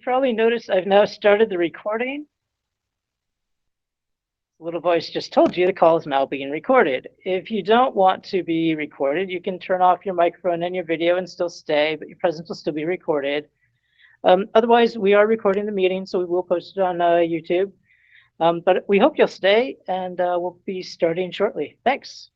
probably noticed I've now started the recording. The little voice just told you the call is now being recorded. If you don't want to be recorded, you can turn off your microphone and your video and still stay, but your presence will still be recorded. Otherwise, we are recording the meeting, so we will post it on YouTube. But we hope you'll stay, and we'll be starting shortly. Thanks.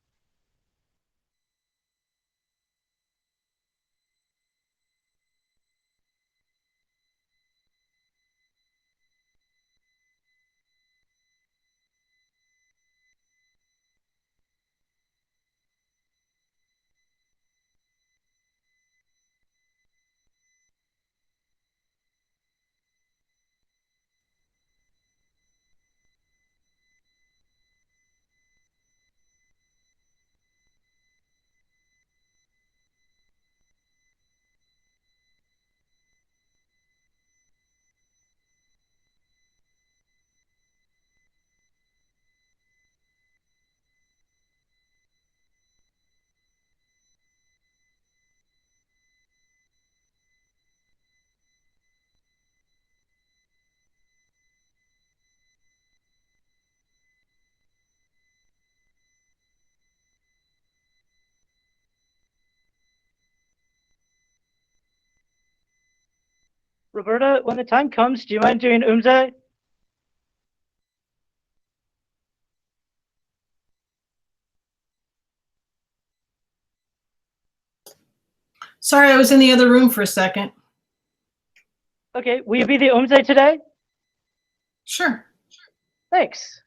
Roberta, when the time comes, do you mind doing Umze? Sorry, I was in the other room for a second. Okay, will you be the Umze today? Sure. Thanks.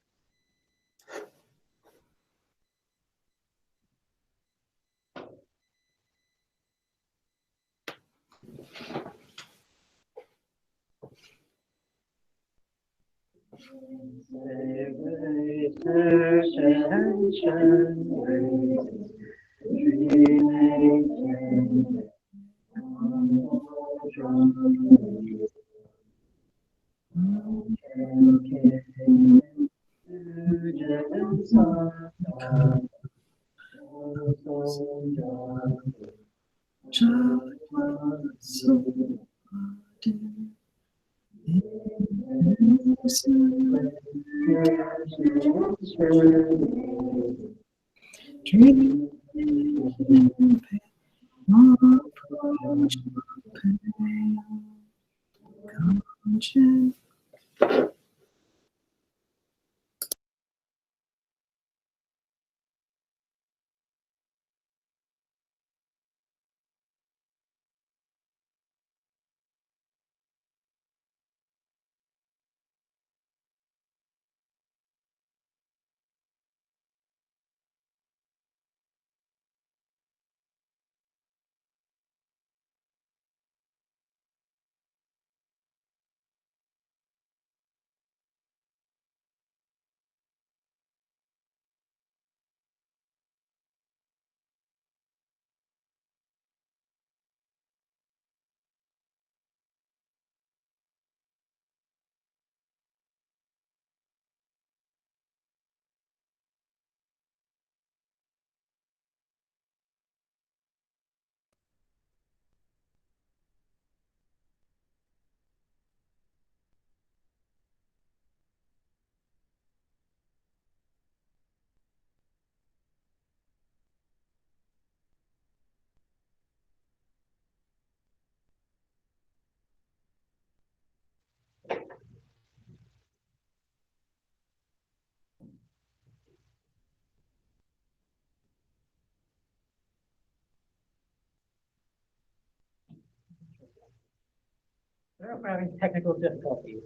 We're having technical difficulties.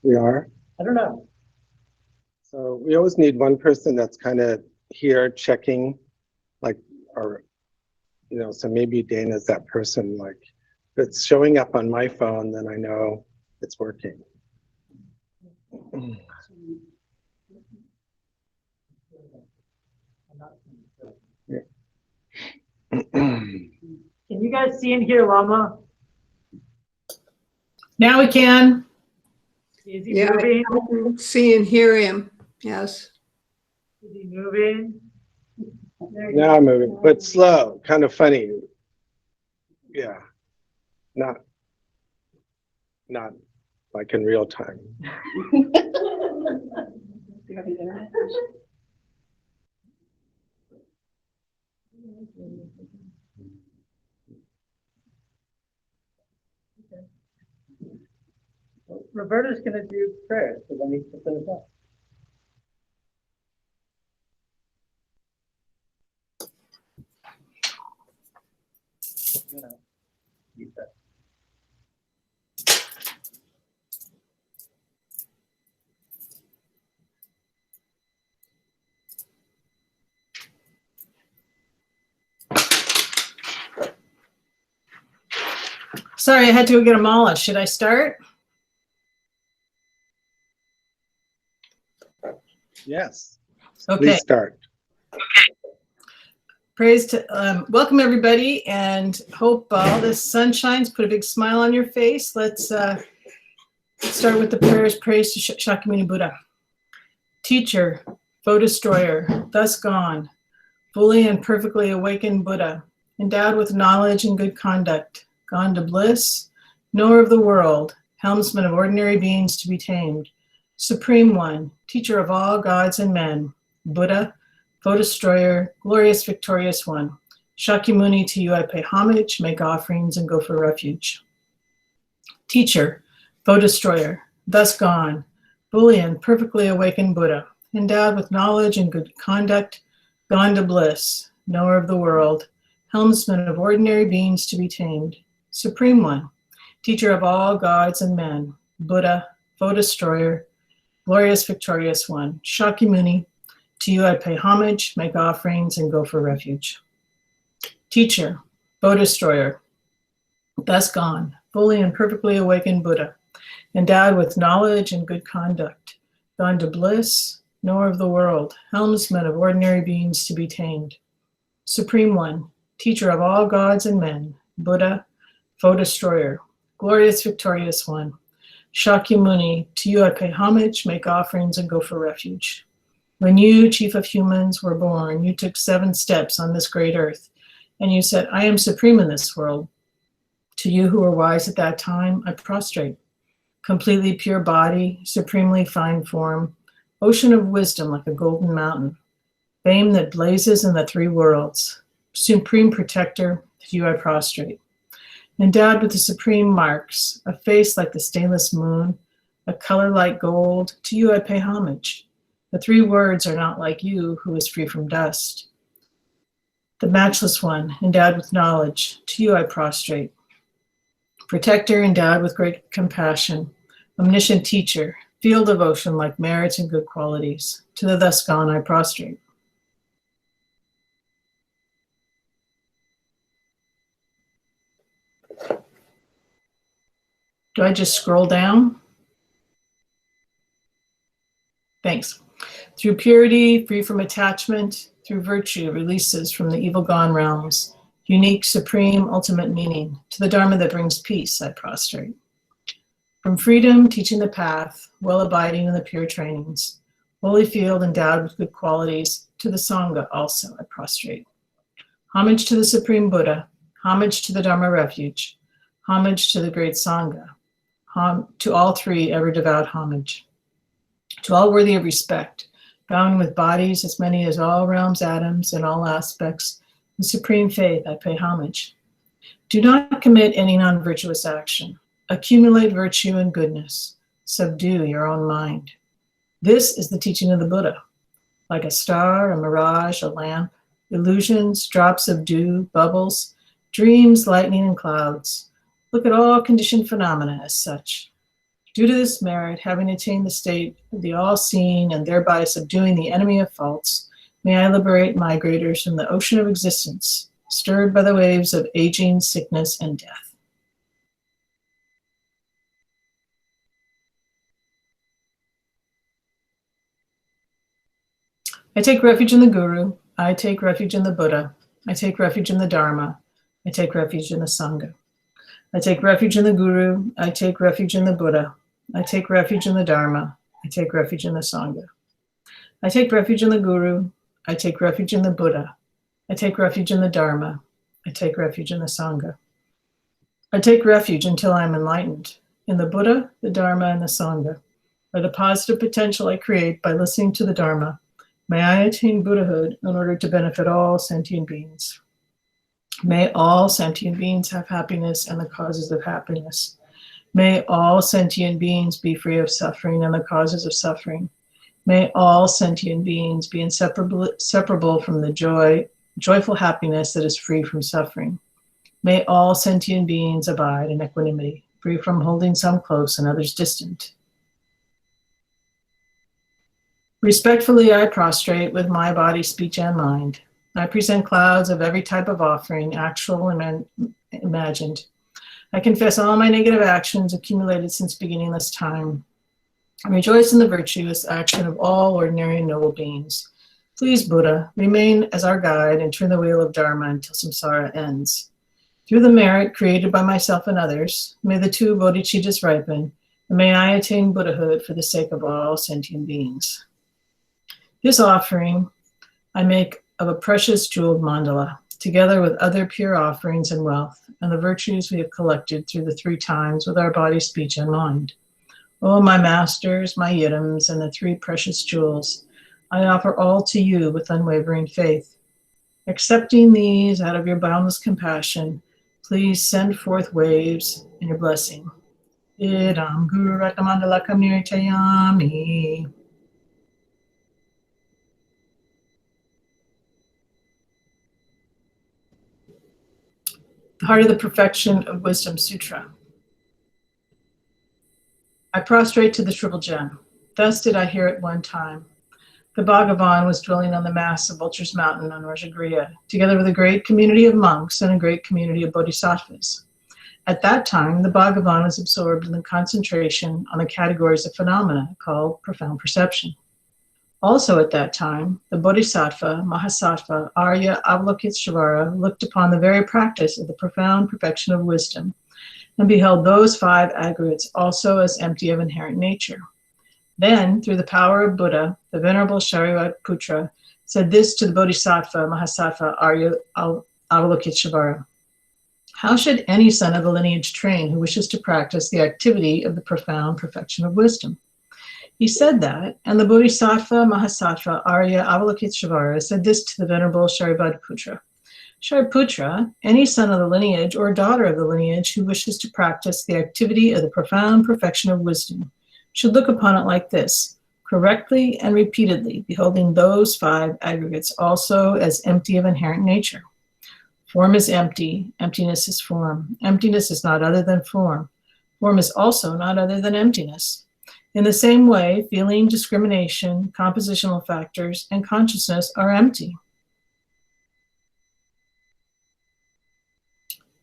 We are? I don't know. So we always need one person that's kind of here checking, like, or, you know, so maybe Dana's that person, like, if it's showing up on my phone, then I know it's working. Yeah. Can you guys see and hear Lama? Now we can. Is he moving? I can see and hear him. Yes. Is he moving? Now I'm moving, but slow, kind of funny. Yeah, not. not like in real time. Do you have the internet? Roberta's going to do prayers, so let me put those up. Use that. Sorry, I had to go get a mala. Should I start? Yes. Okay. Please start. Praise to welcome everybody, and hope all this sun shines. Put a big smile on your face. Let's start with the prayers. Praise to Shakyamuni Buddha. Teacher, foe destroyer, thus gone, fully and perfectly awakened Buddha, endowed with knowledge and good conduct, gone to bliss, knower of the world, helmsman of ordinary beings to be tamed, supreme one, teacher of all gods and men, Buddha, foe destroyer, glorious victorious one, Shakyamuni, to you I pay homage, make offerings, and go for refuge. Teacher, foe destroyer, thus gone, fully and perfectly awakened Buddha, endowed with knowledge and good conduct, gone to bliss, knower of the world, helmsman of ordinary beings to be tamed, supreme one, teacher of all gods and men, Buddha, foe destroyer, glorious victorious one, Shakyamuni, to you I pay homage, make offerings, and go for refuge. Teacher, foe destroyer, thus gone, fully and perfectly awakened Buddha, endowed with knowledge and good conduct, gone to bliss, knower of the world, helmsman of ordinary beings to be tamed, supreme one, teacher of all gods and men, Buddha, foe destroyer, glorious victorious one, Shakyamuni, to you I pay homage, make offerings, and go for refuge. When you, chief of humans, were born, you took 7 steps on this great earth, and you said, I am supreme in this world. To you who were wise at that time, I prostrate. Completely pure body, supremely fine form, ocean of wisdom like a golden mountain, fame that blazes in the 3 worlds, supreme protector, to you I prostrate. Endowed with the supreme marks, a face like the stainless moon, a color like gold, to you I pay homage. The 3 words are not like you, who is free from dust. The matchless one, endowed with knowledge, to you I prostrate. Protector, endowed with great compassion, omniscient teacher, field of ocean like merits and good qualities, to the thus gone I prostrate. Do I just scroll down? Thanks. Through purity, free from attachment, through virtue, releases from the evil gone realms, unique, supreme, ultimate meaning, to the Dharma that brings peace, I prostrate. From freedom, teaching the path, well abiding in the pure trainings, holy field endowed with good qualities, to the Sangha also I prostrate. Homage to the Supreme Buddha, homage to the Dharma refuge, homage to the great Sangha, to all 3 ever devout homage. To all worthy of respect, bowing with bodies as many as all realms, atoms, and all aspects, in supreme faith I pay homage. Do not commit any non-virtuous action. Accumulate virtue and goodness. Subdue your own mind. This is the teaching of the Buddha. Like a star, a mirage, a lamp, illusions, drops of dew, bubbles, dreams, lightning, and clouds. Look at all conditioned phenomena as such. Due to this merit, having attained the state of the all-seeing and thereby subduing the enemy of faults, may I liberate migrators from the ocean of existence, stirred by the waves of aging, sickness, and death. I take refuge in the Guru. I take refuge in the Buddha. I take refuge in the Dharma. I take refuge in the Sangha. I take refuge in the Guru. I take refuge in the Buddha. I take refuge in the Dharma. I take refuge in the Sangha. I take refuge in the Guru. I take refuge in the Buddha. I take refuge in the Dharma. I take refuge in the Sangha. I take refuge until I am enlightened. in the Buddha, the Dharma, and the Sangha. By the positive potential I create by listening to the Dharma, may I attain Buddhahood in order to benefit all sentient beings. May all sentient beings have happiness and the causes of happiness. May all sentient beings be free of suffering and the causes of suffering. May all sentient beings be inseparable from the joyful happiness that is free from suffering. May all sentient beings abide in equanimity, free from holding some close and others distant. Respectfully, I prostrate with my body, speech, and mind. I present clouds of every type of offering, actual and imagined. I confess all my negative actions accumulated since beginning this time. I rejoice in the virtuous action of all ordinary and noble beings. Please, Buddha, remain as our guide and turn the wheel of Dharma until samsara ends. Through the merit created by myself and others, may the two bodhicittas ripen, and may I attain Buddhahood for the sake of all sentient beings. This offering I make of a precious jeweled mandala, together with other pure offerings and wealth, and the virtues we have collected through the 3 times with our body, speech, and mind. O my masters, my yidams, and the 3 precious jewels, I offer all to you with unwavering faith. Accepting these out of your boundless compassion, please send forth waves in your blessing. Idam Guru Ratnamandala Kamnirtayami. The Heart of the Perfection of Wisdom Sutra. I prostrate to the Triple Gem. Thus did I hear at one time. The Bhagavan was dwelling on the mass of Vulture's Mountain on Rajagriha, together with a great community of monks and a great community of bodhisattvas. At that time, the Bhagavan was absorbed in the concentration on the categories of phenomena called profound perception. Also at that time, the Bodhisattva, Mahasattva, Arya Avalokiteshvara looked upon the very practice of the profound perfection of wisdom and beheld those 5 aggregates also as empty of inherent nature. Then, through the power of Buddha, the Venerable Shariputra said this to the Bodhisattva, Mahasattva, Arya Avalokiteshvara. How should any son of the lineage train who wishes to practice the activity of the profound perfection of wisdom? He said that, and the Bodhisattva Mahasattva Arya Avalokiteshvara said this to the Venerable Shariputra. Shariputra, any son of the lineage or daughter of the lineage who wishes to practice the activity of the profound perfection of wisdom should look upon it like this, correctly and repeatedly, beholding those 5 aggregates also as empty of inherent nature. Form is empty, emptiness is form. Emptiness is not other than form. Form is also not other than emptiness. In the same way, feeling, discrimination, compositional factors, and consciousness are empty.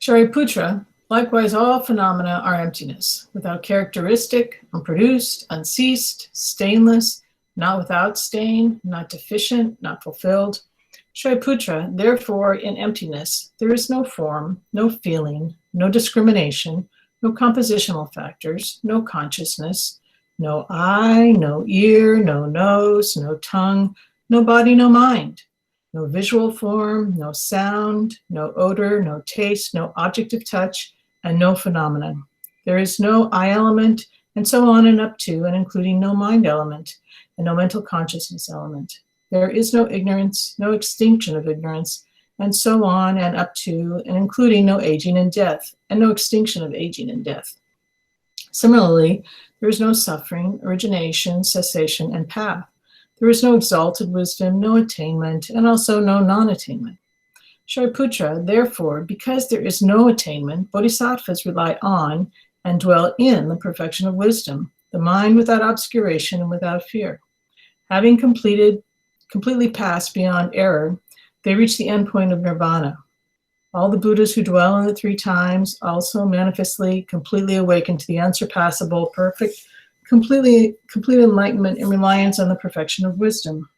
Shariputra, likewise all phenomena are emptiness, without characteristic, unproduced, unceased, stainless, not without stain, not deficient, not fulfilled. Shariputra, therefore in emptiness, there is no form, no feeling, no discrimination, no compositional factors, no consciousness, no eye, no ear, no nose, no tongue, no body, no mind, no visual form, no sound, no odor, no taste, no object of touch, and no phenomenon. There is no I element, and so on and up to and including no mind element, and no mental consciousness element. There is no ignorance, no extinction of ignorance, and so on and up to and including no aging and death, and no extinction of aging and death. Similarly, there is no suffering, origination, cessation, and path. There is no exalted wisdom, no attainment, and also no non-attainment. Shariputra, therefore, because there is no attainment, bodhisattvas rely on and dwell in the perfection of wisdom, the mind without obscuration and without fear. Having completely passed beyond error, they reach the endpoint of nirvana. All the Buddhas who dwell in the 3 times also manifestly, completely awaken to the unsurpassable, perfect, complete enlightenment and reliance on the perfection of wisdom.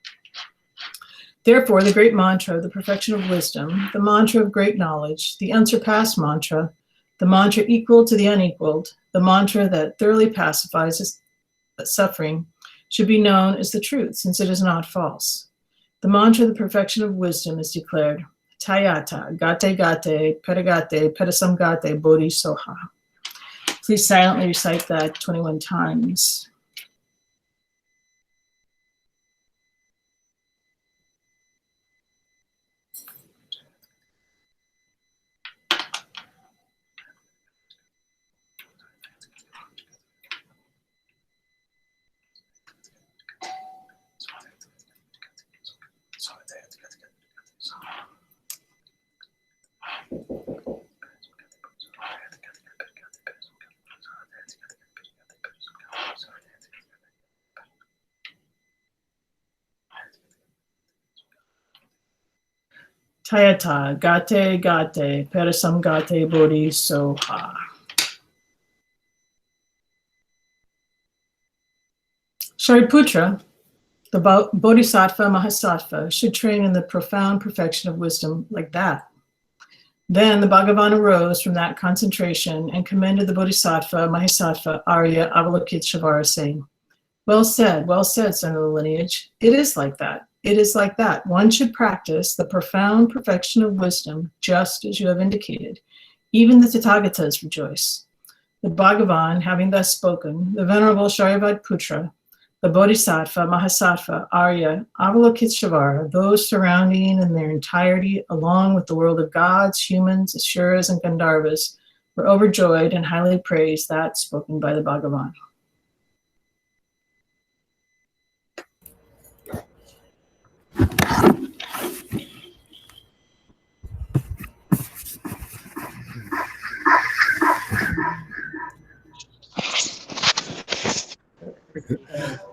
Therefore, the great mantra of the perfection of wisdom, the mantra of great knowledge, the unsurpassed mantra, the mantra equal to the unequaled, the mantra that thoroughly pacifies suffering, should be known as the truth, since it is not false. The mantra of the perfection of wisdom is declared, Tayata, Gate Gate, Pedagate, Pedasamgate, Bodhi Soha. Please silently recite that 21 times. Tayata gate gate perasam gate bodhi soha. Shariputra, the Bodhisattva Mahasattva, should train in the profound perfection of wisdom like that. Then the Bhagavan arose from that concentration and commended the Bodhisattva Mahasattva Arya Avalokiteshvara, saying, well said, son of the lineage. It is like that. It is like that. One should practice the profound perfection of wisdom just as you have indicated. Even the Tathagatas rejoice. The Bhagavan, having thus spoken, the Venerable Shariputra, the Bodhisattva Mahasattva Arya Avalokiteshvara, those surrounding in their entirety, along with the world of gods, humans, asuras, and Gandharvas, were overjoyed and highly praised that spoken by the Bhagavan.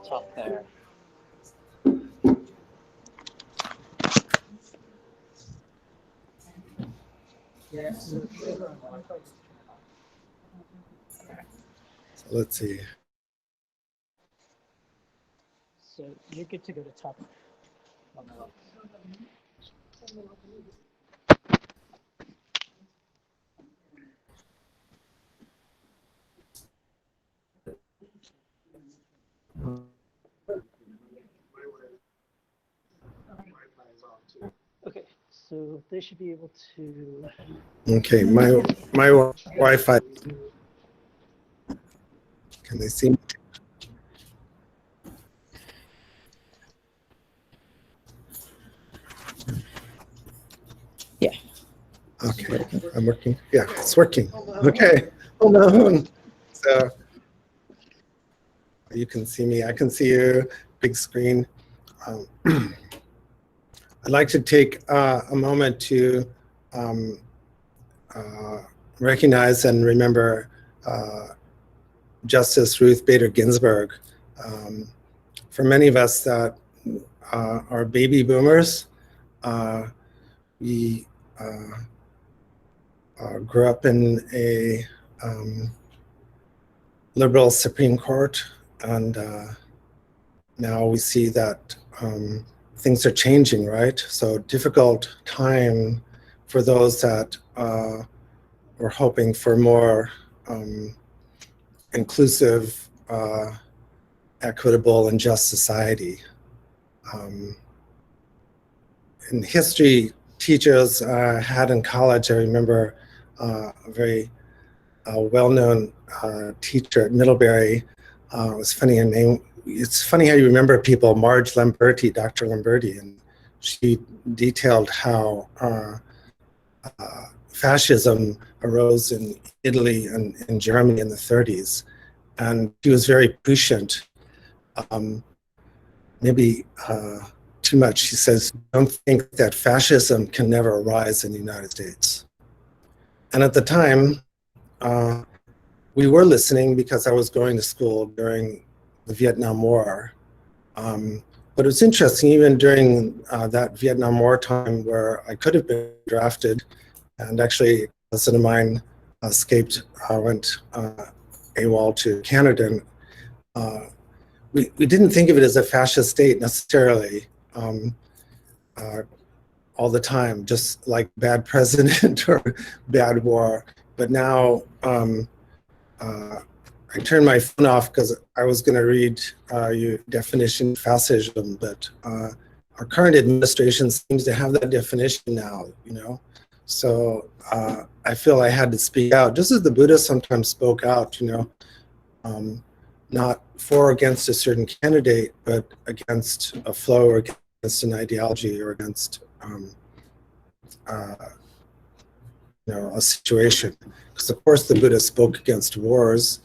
Top there. Let's see. So you're good to go to top on the left. Okay, so they should be able to. Okay, my Wi-Fi. Can they see me? Yeah. Okay, I'm working. Yeah, it's working. Okay, hold on. So you can see me. I can see you. Big screen. I'd like to take a moment to recognize and remember Justice Ruth Bader Ginsburg. For many of us that are baby boomers, we grew up in a liberal Supreme Court, and now we see that things are changing, right? So difficult time for those that were hoping for more inclusive, equitable, and just society. In history teachers I had in college, I remember a very well-known teacher at Middlebury. It was funny, her name. It's funny how you remember people. Marge Lamberti, Dr. Lamberti, and she detailed how fascism arose in Italy and in Germany in the 30s, and she was very prescient. Maybe too much. She says, "Don't think that fascism can never arise in the United States." And at the time, we were listening because I was going to school during the Vietnam War. But it was interesting, even during that Vietnam War time where I could have been drafted, and actually a cousin of mine escaped, went AWOL to Canada. And, we didn't think of it as a fascist state necessarily all the time, just like bad president or bad war. But now I turned my phone off because I was going to read your definition of fascism, but our current administration seems to have that definition now, you know. So I feel I had to speak out, just as the Buddha sometimes spoke out, not for or against a certain candidate, but against a flow or against an ideology or against a situation. Because of course the Buddha spoke against wars.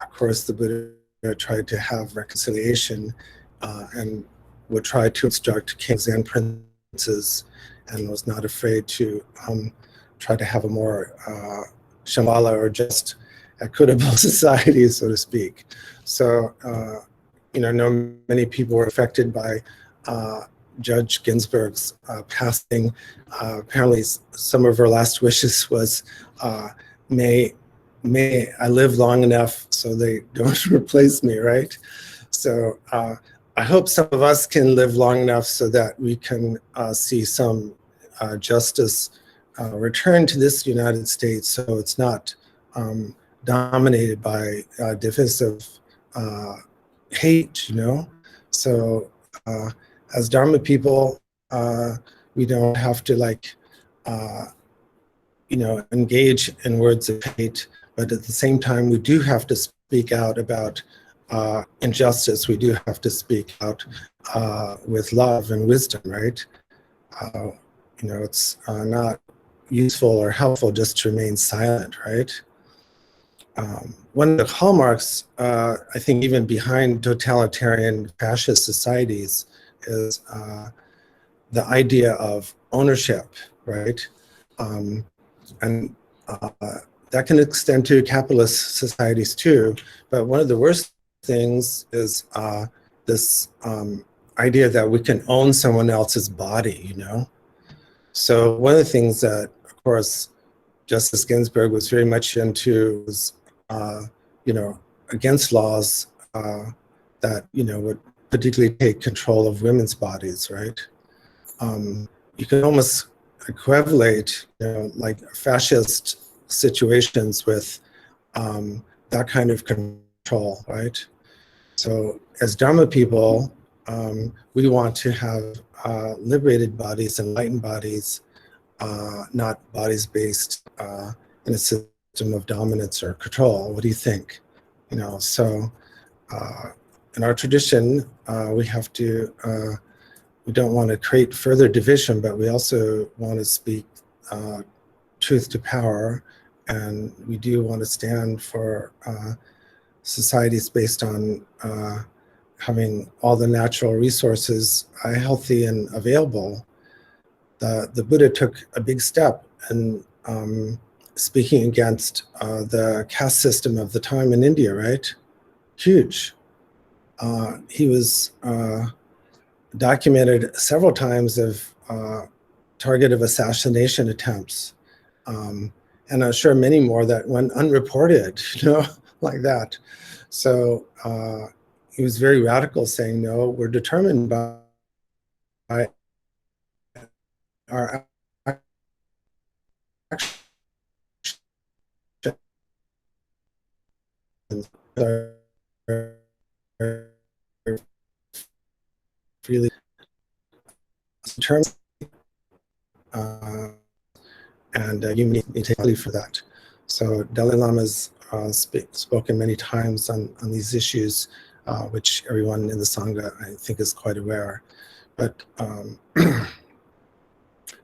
Of course the Buddha tried to have reconciliation and would try to instruct kings and princes, and was not afraid to try to have a more shambhala or just equitable society, so to speak. So, I know many people were affected by Judge Ginsburg's passing. Apparently, some of her last wishes was, may I live long enough so they don't replace me, right? So I hope some of us can live long enough so that we can see some justice return to this United States, so it's not dominated by divisive hate, So as Dharma people, we don't have to engage in words of hate, but at the same time, we do have to speak out about injustice. We do have to speak out with love and wisdom, right? It's not useful or helpful just to remain silent, right? One of the hallmarks, I think, even behind totalitarian fascist societies is the idea of ownership, right? And that can extend to capitalist societies too. But one of the worst things is this idea that we can own someone else's body, So one of the things that, of course, Justice Ginsburg was very much into was, against laws that, would particularly take control of women's bodies, right? You can almost equivalent, like fascist situations with that kind of control, right? So as Dharma people, we want to have liberated bodies, enlightened bodies, not bodies based in a system of dominance or control. What do you think? So in our tradition, we have to, we don't want to create further division, but we also want to speak truth to power, and we do want to stand for societies based on having all the natural resources healthy and available. The Buddha took a big step in speaking against the caste system of the time in India, right? Huge. He was documented several times of target of assassination attempts. And I'm sure many more that went unreported, like that. So he was very radical, saying, no, we're determined by our actions, really terms, and you need to take lead for that. So Dalai Lama's spoken many times on these issues, which everyone in the Sangha, I think, is quite aware. But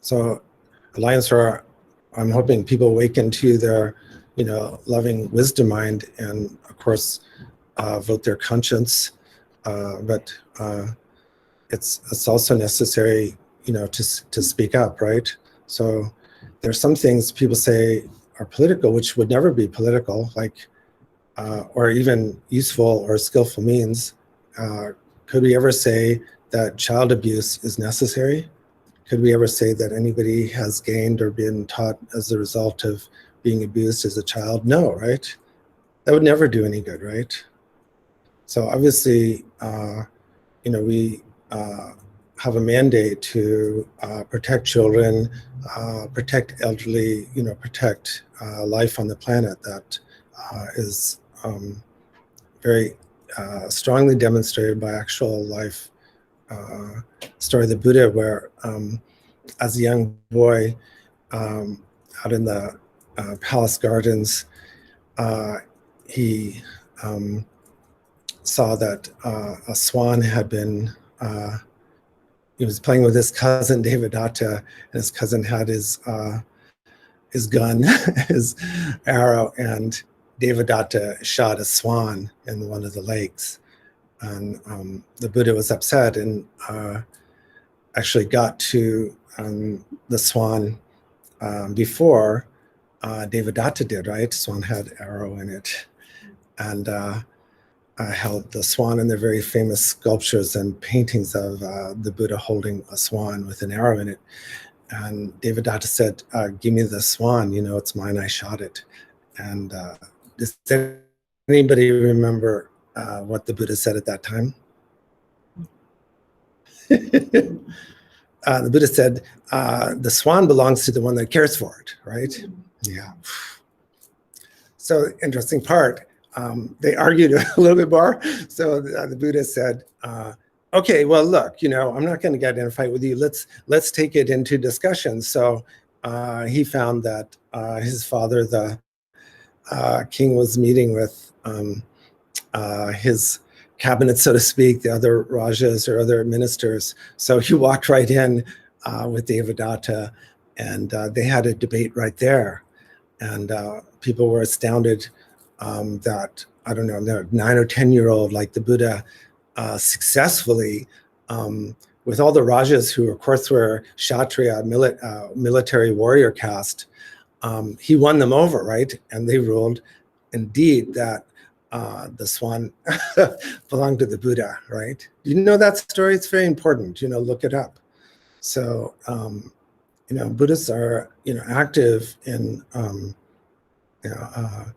so Alliance Roar, I'm hoping people awaken to their, loving wisdom mind, and of course, vote their conscience. But it's also necessary, to speak up, right? So there's some things people say are political, which would never be political, like, or even useful or skillful means. Could we ever say that child abuse is necessary? Could we ever say that anybody has gained or been taught as a result of being abused as a child? No, right? That would never do any good, right? So obviously, we have a mandate to protect children, protect elderly, protect life on the planet. That is very strongly demonstrated by actual life story of the Buddha, where as a young boy, out in the palace gardens, he saw that a swan had been, he was playing with his cousin Devadatta, and his cousin had his gun, his arrow, and Devadatta shot a swan in one of the lakes. And the Buddha was upset and actually got to the swan before Devadatta did, right? Swan had arrow in it. And held the swan in the very famous sculptures and paintings of the Buddha holding a swan with an arrow in it. And Devadatta said, give me the swan, you know, it's mine, I shot it. And does anybody remember what the Buddha said at that time? The Buddha said, the swan belongs to the one that cares for it, right? Yeah. So interesting part. They argued a little bit more. So the Buddha said, okay, well, look, you know, I'm not going to get in a fight with you. Let's take it into discussion. So he found that his father, the king, was meeting with his cabinet, so to speak, the other rajas or other ministers. So he walked right in with Devadatta, and they had a debate right there. And people were astounded that, I don't know, 9 or 10-year-old, like the Buddha, successfully, with all the rajas who, of course, were Kshatriya, military warrior caste, he won them over, right? And they ruled, indeed, that the swan belonged to the Buddha, right? You know that story? It's very important, you know, look it up. So, you know, Buddhists are, you know, active in, you know,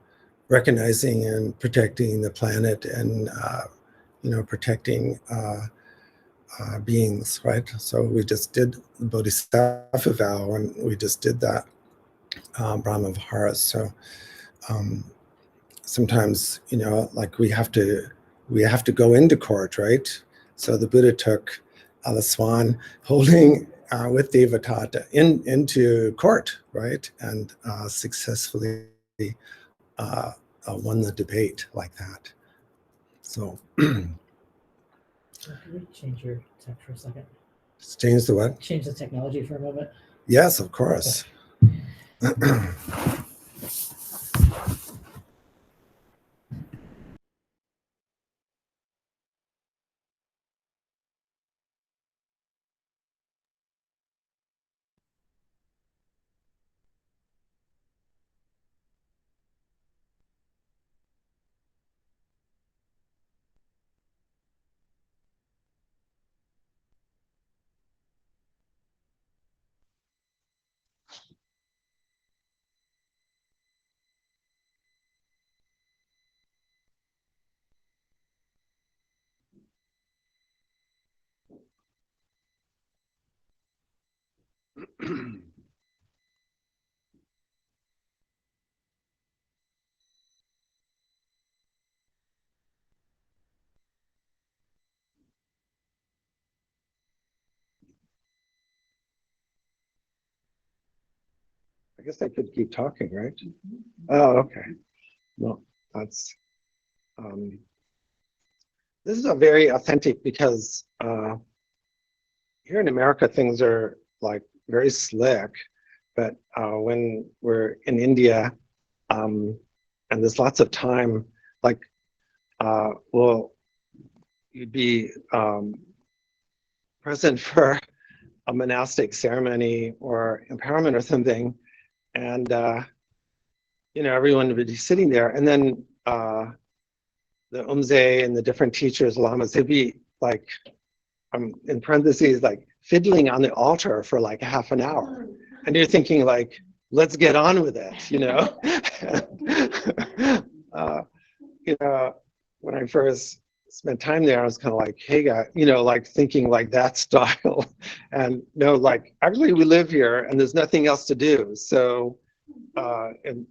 recognizing and protecting the planet and, you know, protecting beings, right? So we just did the Bodhisattva vow, and we just did that Brahma Viharas. So sometimes, you know, like we have to go into court, right? So the Buddha took the swan holding with Devadatta into court, right? And successfully won the debate like that. So Can we change your tech for a second? Change the what? Change the technology for a moment. Yes, of course. I guess I could keep talking, right? Oh, okay. No, that's, this is a very authentic, because here in America, things are like very slick, but when we're in India, and there's lots of time, like, well, you'd be present for a monastic ceremony or empowerment or something, and you know, everyone would be sitting there, and then the umze and the different teachers, lamas, they'd be like, in parentheses, like fiddling on the altar for like half an hour, and you're thinking like, let's get on with it, you know. You know, when I first spent time there, I was kind of like, hey guy, you know, like thinking like that style, and no, like actually we live here and there's nothing else to do. So, and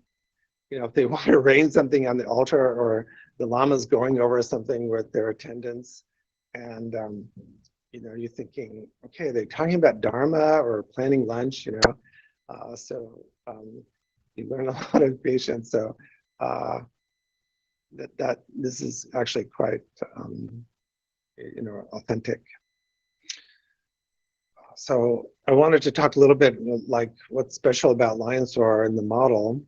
you know, if they want to arrange something on the altar, or the lama's going over something with their attendants, and you know, you're thinking, okay, are they talking about Dharma or planning lunch, you know? So you learn a lot of patience. So this is actually quite authentic. So I wanted to talk a little bit like what's special about Lion's Roar and the model.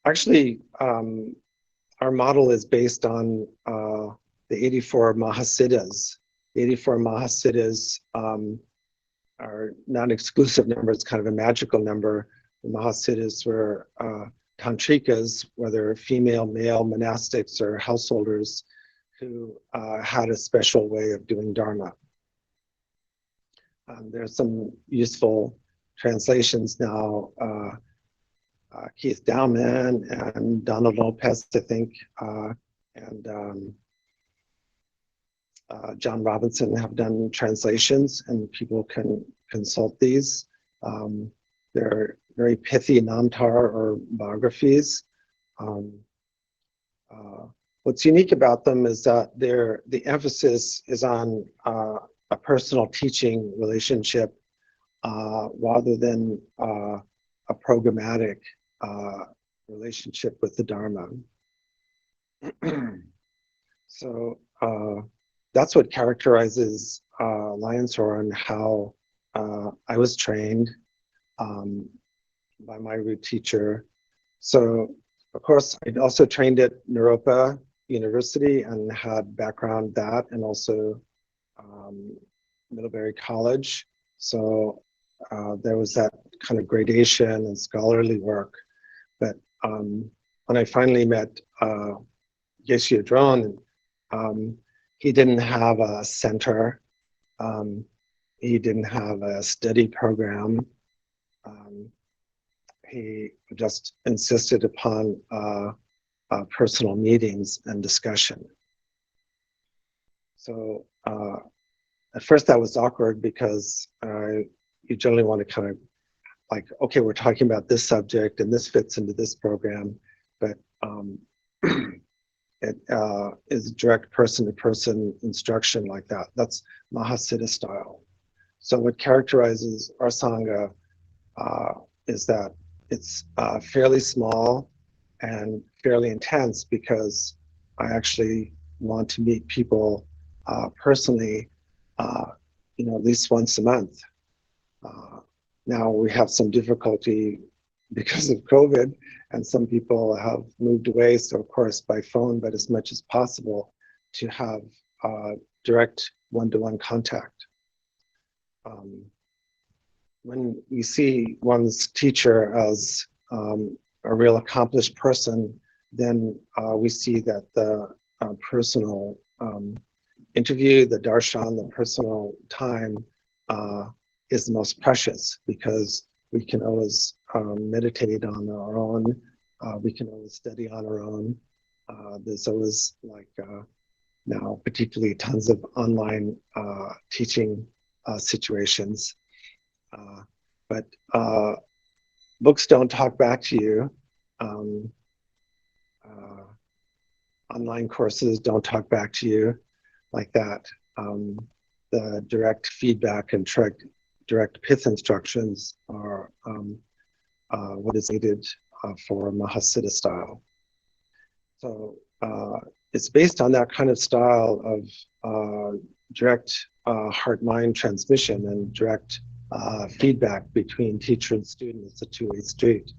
Actually, our model is based on the 84 Mahasiddhas. The 84 Mahasiddhas are not exclusive numbers, kind of a magical number. The Mahasiddhas were tantrikas, whether female, male, monastics, or householders who had a special way of doing Dharma. There's some useful translations now. Keith Dowman and Donald Lopez, I think, and John Robinson have done translations, and people can consult these. They're very pithy namtar or biographies. What's unique about them is that the emphasis is on a personal teaching relationship rather than a programmatic relationship with the Dharma. So that's what characterizes Lion's Roar and how I was trained by my root teacher. So, of course, I also trained at Naropa University and had background that, and also Middlebury College. So there was that kind of gradation and scholarly work. But when I finally met Geshe Losang, he didn't have a center. He didn't have a study program. He just insisted upon personal meetings and discussion. So at first that was awkward because you generally want to kind of like, okay, we're talking about this subject and this fits into this program, but it is direct person-to-person instruction like that. That's Mahasiddha style. So what characterizes our Sangha is that it's fairly small and fairly intense because I actually want to meet people personally, at least once a month. Now we have some difficulty because of COVID, and some people have moved away, so of course by phone, but as much as possible to have direct one-to-one contact. When you see one's teacher as a real accomplished person, then we see that the personal interview, the darshan, the personal time is the most precious, because we can always meditate on our own, we can always study on our own. There's always like now particularly tons of online teaching situations. But books don't talk back to you. Online courses don't talk back to you like that. The direct feedback and direct pith instructions are what is needed for Mahasiddha style. So it's based on that kind of style of direct heart-mind transmission and direct feedback between teacher and student. It's a two-way street.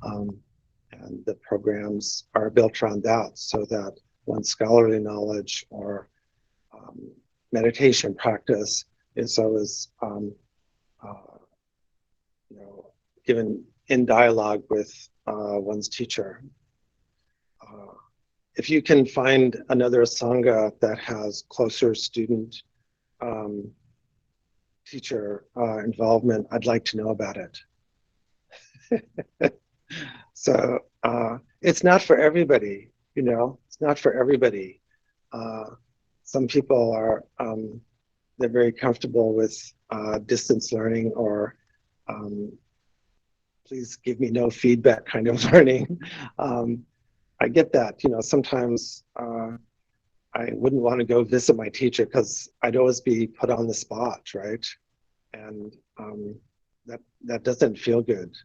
And the programs are built around that, so that one's scholarly knowledge or meditation practice is always given in dialogue with one's teacher. If you can find another Sangha that has closer student teacher involvement, I'd like to know about it. So it's not for everybody, it's not for everybody. Some people are, they're very comfortable with distance learning or please give me no feedback kind of learning. I get that, sometimes I wouldn't want to go visit my teacher because I'd always be put on the spot, right? And that doesn't feel good.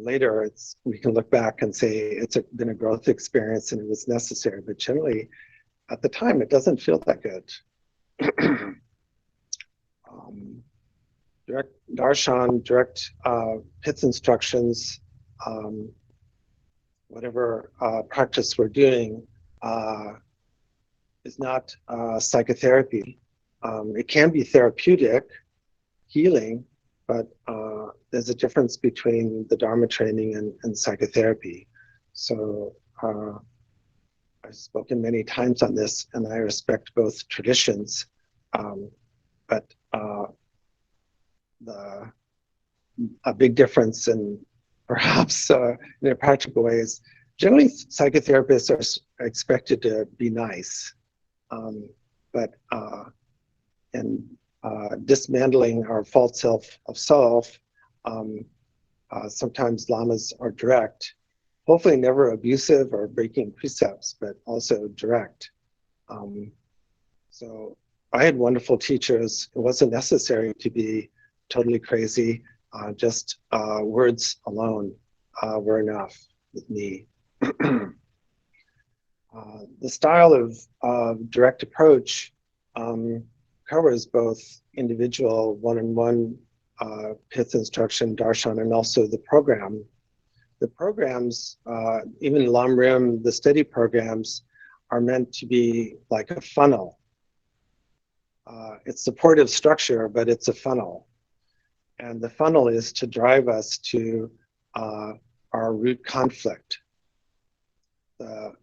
Later we can look back and say it's been a growth experience and it was necessary, but generally at the time it doesn't feel that good. Direct darshan, direct pits instructions, whatever practice we're doing is not psychotherapy. It can be therapeutic, healing, but there's a difference between the Dharma training and psychotherapy. So I've spoken many times on this, and I respect both traditions, but a big difference in perhaps in a practical way is generally psychotherapists are expected to be nice, but in dismantling our false self of self, sometimes lamas are direct, hopefully never abusive or breaking precepts, but also direct. So I had wonderful teachers. It wasn't necessary to be totally crazy. Just words alone were enough with me. The style of direct approach covers both individual one-on-one pith instruction, darshan, and also the program. The programs, even Lam Rim, the study programs, are meant to be like a funnel. It's supportive structure, but it's a funnel. And the funnel is to drive us to our root conflict. The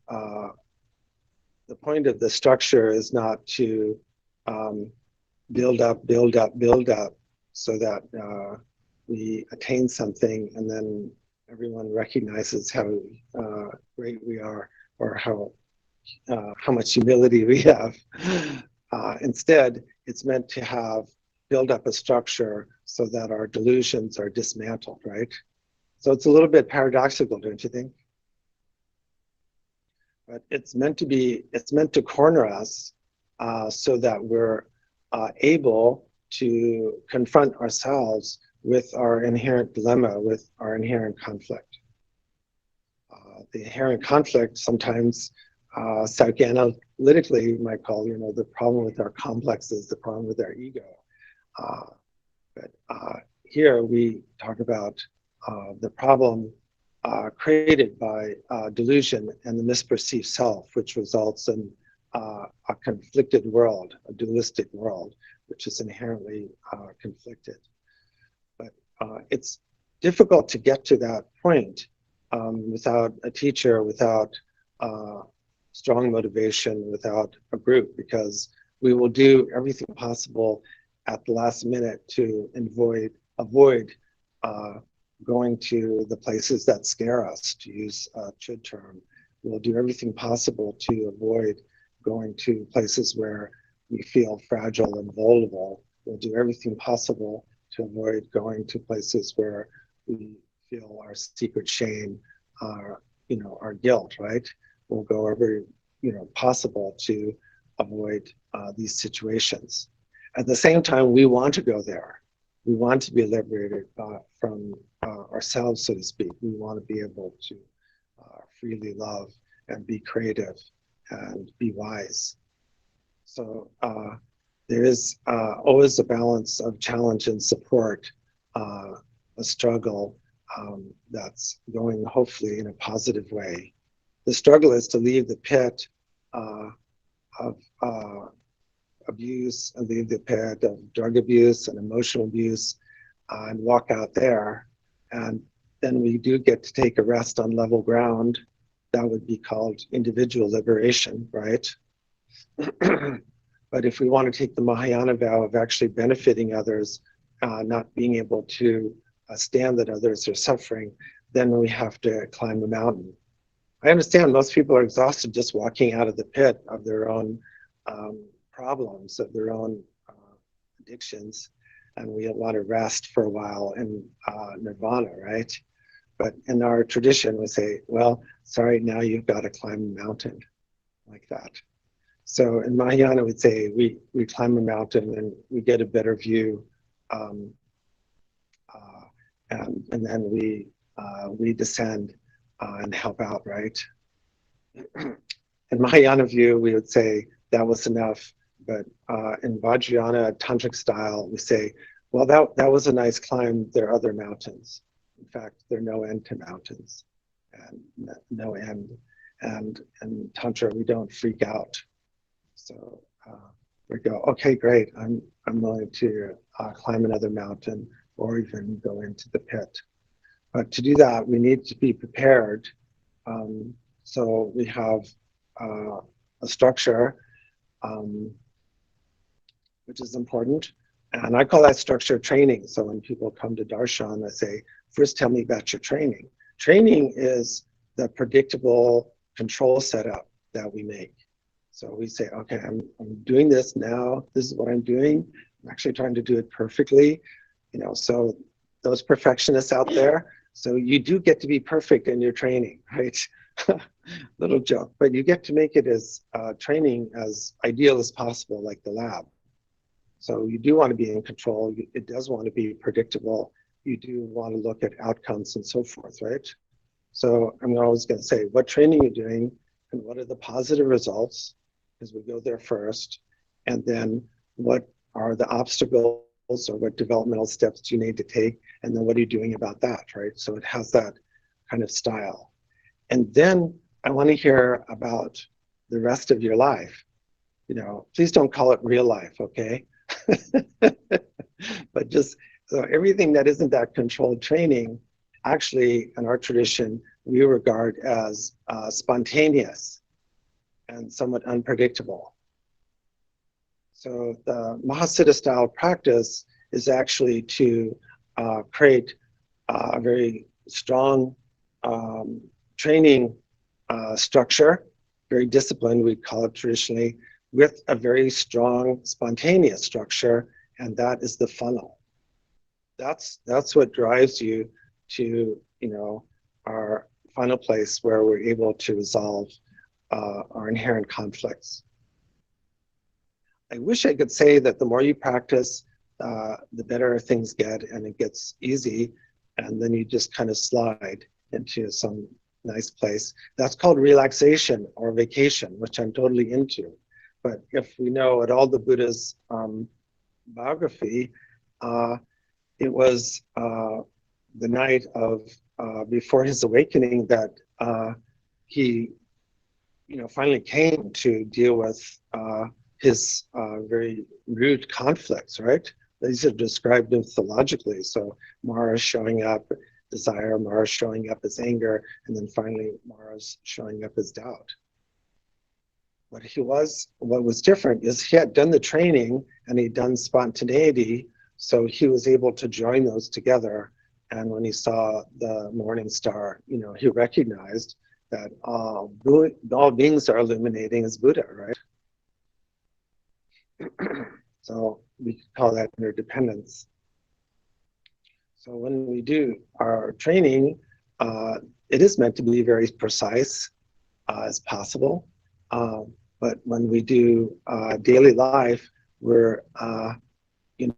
point of the structure is not to build up so that we attain something and then everyone recognizes how great we are or how much humility we have. Instead, it's meant to build up a structure so that our delusions are dismantled, right? So it's a little bit paradoxical, don't you think? But it's meant to corner us so that we're able to confront ourselves with our inherent dilemma, with our inherent conflict. The inherent conflict sometimes psychoanalytically you might call, the problem with our complexes, the problem with our ego. But here we talk about the problem created by delusion and the misperceived self, which results in a conflicted world, a dualistic world, which is inherently conflicted. But it's difficult to get to that point without a teacher, without strong motivation, without a group, because we will do everything possible at the last minute to avoid going to the places that scare us, to use a Chud term. We'll do everything possible to avoid going to places where we feel fragile and vulnerable. We'll do everything possible to avoid going to places where we feel our secret shame, our guilt, right? We'll go every, possible to avoid these situations. At the same time, we want to go there. We want to be liberated from ourselves, so to speak. We want to be able to freely love and be creative and be wise. So there is always a balance of challenge and support, a struggle that's going hopefully in a positive way. The struggle is to leave the pit of abuse and leave the pit of drug abuse and emotional abuse and walk out there. And then we do get to take a rest on level ground. That would be called individual liberation, right? But if we want to take the Mahayana vow of actually benefiting others, not being able to stand that others are suffering, then we have to climb the mountain. I understand most people are exhausted just walking out of the pit of their own problems, of their own addictions, and we want to rest for a while in nirvana, right? But in our tradition, we say, well, sorry, now you've got to climb the mountain, like that. So in Mahayana, we'd say we climb a mountain and we get a better view, and then we descend and help out, right? In Mahayana view, we would say that was enough, but in Vajrayana Tantric style, we say, well, that was a nice climb. There are other mountains. In fact, there are no end to mountains, and no end. And in Tantra, we don't freak out. So we go, okay, great. I'm willing to climb another mountain or even go into the pit. But to do that, we need to be prepared. So we have a structure, which is important. And I call that structure training. So when people come to darshan, I say, first tell me about your training. Training is the predictable control setup that we make. So we say, okay, I'm doing this now. This is what I'm doing. I'm actually trying to do it perfectly. You know, so those perfectionists out there, so you do get to be perfect in your training, right? Little joke, but you get to make it as training as ideal as possible, like the lab. So you do want to be in control. It does want to be predictable. You do want to look at outcomes and so forth, right? So I'm always going to say, what training you're doing and what are the positive results, because we go there first, and then what are the obstacles or what developmental steps do you need to take, and then what are you doing about that, right? So it has that kind of style. And then I want to hear about the rest of your life. You know, please don't call it real life, okay? But just so everything that isn't that controlled training, actually in our tradition, we regard as spontaneous and somewhat unpredictable. So the Mahasiddha style practice is actually to create a very strong training structure, very disciplined, we call it traditionally, with a very strong spontaneous structure, and that is the funnel. That's what drives you to, you know, our final place where we're able to resolve our inherent conflicts. I wish I could say that the more you practice, the better things get, and it gets easy, and then you just kind of slide into some nice place. That's called relaxation or vacation, which I'm totally into. But if we know at all the Buddha's biography, it was the night of before his awakening that he, you know, finally came to deal with his very rude conflicts, right? These are described mythologically. So Mara showing up, desire, Mara showing up as anger, and then finally Mara's showing up as doubt. What was different is he had done the training and he'd done spontaneity, so he was able to join those together. And when he saw the morning star, you know, he recognized that all beings are illuminating as Buddha, right? So we could call that interdependence. So when we do our training, it is meant to be very precise as possible. But when we do daily life, we're, you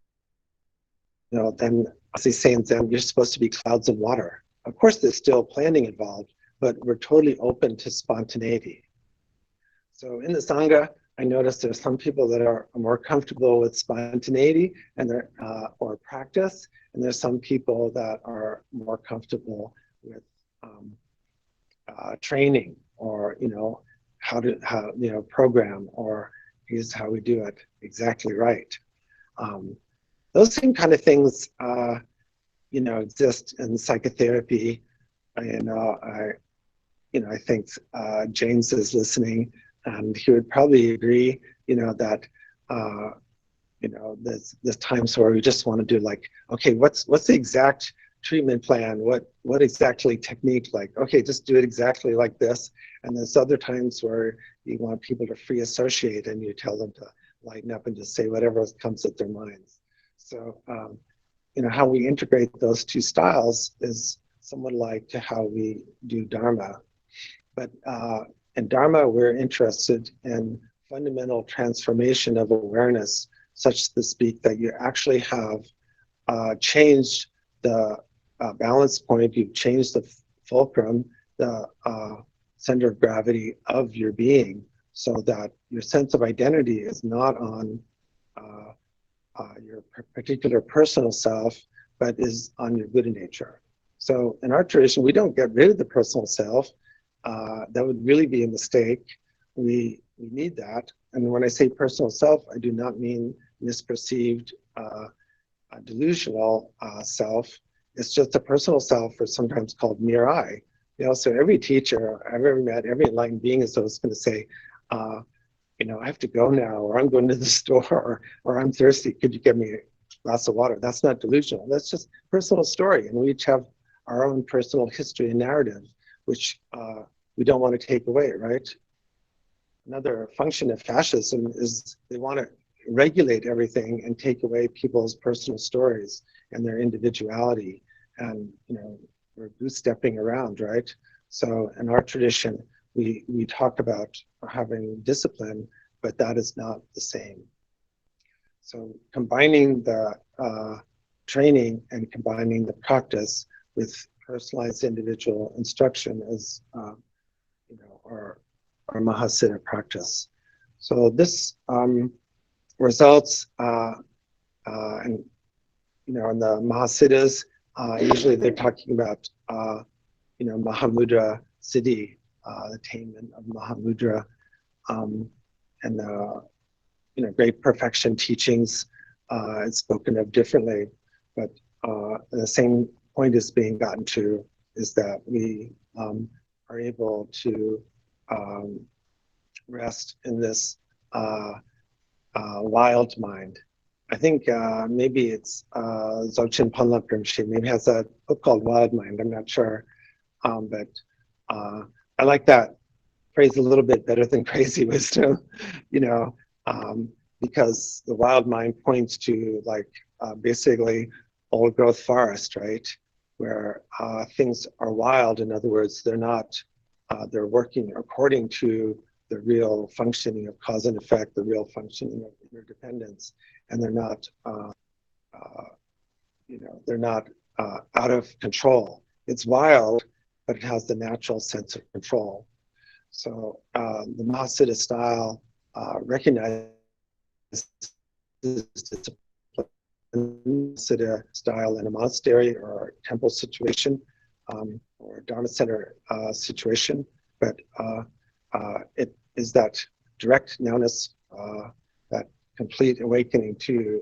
know, then as they say in Zen, you're supposed to be clouds of water. Of course, there's still planning involved, but we're totally open to spontaneity. So in the Sangha, I noticed there's some people that are more comfortable with spontaneity and or practice, and there's some people that are more comfortable with training, or, you know, how you know, program, or here's how we do it exactly right. Those same kind of things, you know, exist in psychotherapy. I think James is listening, and he would probably agree, you know, that you know, there's times where we just want to do like, okay, what's the exact treatment plan? What exactly technique? Like, okay, just do it exactly like this. And there's other times where you want people to free associate, and you tell them to lighten up and just say whatever comes at their minds. So, you know, how we integrate those two styles is somewhat like to how we do Dharma. But in Dharma, we're interested in fundamental transformation of awareness, such to speak, that you actually have changed the balance point, you've changed the fulcrum, the center of gravity of your being, so that your sense of identity is not on your particular personal self, but is on your Buddha nature. So in our tradition, we don't get rid of the personal self. That would really be a mistake. We need that. And when I say personal self, I do not mean misperceived, delusional self. It's just a personal self, or sometimes called mere I. You know, so every teacher I've ever met, every enlightened being is always going to say, you know, I have to go now, or I'm going to the store, or I'm thirsty. Could you give me a glass of water? That's not delusional. That's just personal story. And we each have our own personal history and narrative, which we don't want to take away, right? Another function of fascism is they want to regulate everything and take away people's personal stories and their individuality. And, you know, we're goose-stepping around, right? So in our tradition, we talk about having discipline, but that is not the same. So combining the training and combining the practice with personalized individual instruction is, you know, our Mahasiddha practice. So this results, and you know, in the Mahasiddhas, usually they're talking about, you know, Mahamudra Siddhi, the attainment of Mahamudra, and the, you know, great perfection teachings. It's spoken of differently, but the same point is being gotten to, is that we are able to rest in this wild mind. I think maybe it's Dzogchen Panlap Rinpoche maybe has a book called Wild Mind, I'm not sure. But I like that phrase a little bit better than crazy wisdom, you know, because the wild mind points to, like, basically old growth forest, right? Where things are wild. In other words, they're not, they're working according to the real functioning of cause and effect, the real functioning of interdependence, and they're not, you know, they're not out of control. It's wild, but it has the natural sense of control. So the Mahasiddha style recognizes this discipline, Mahasiddha style in a monastery or a temple situation, or a Dharma Center situation, but it is that direct nowness, that complete awakening to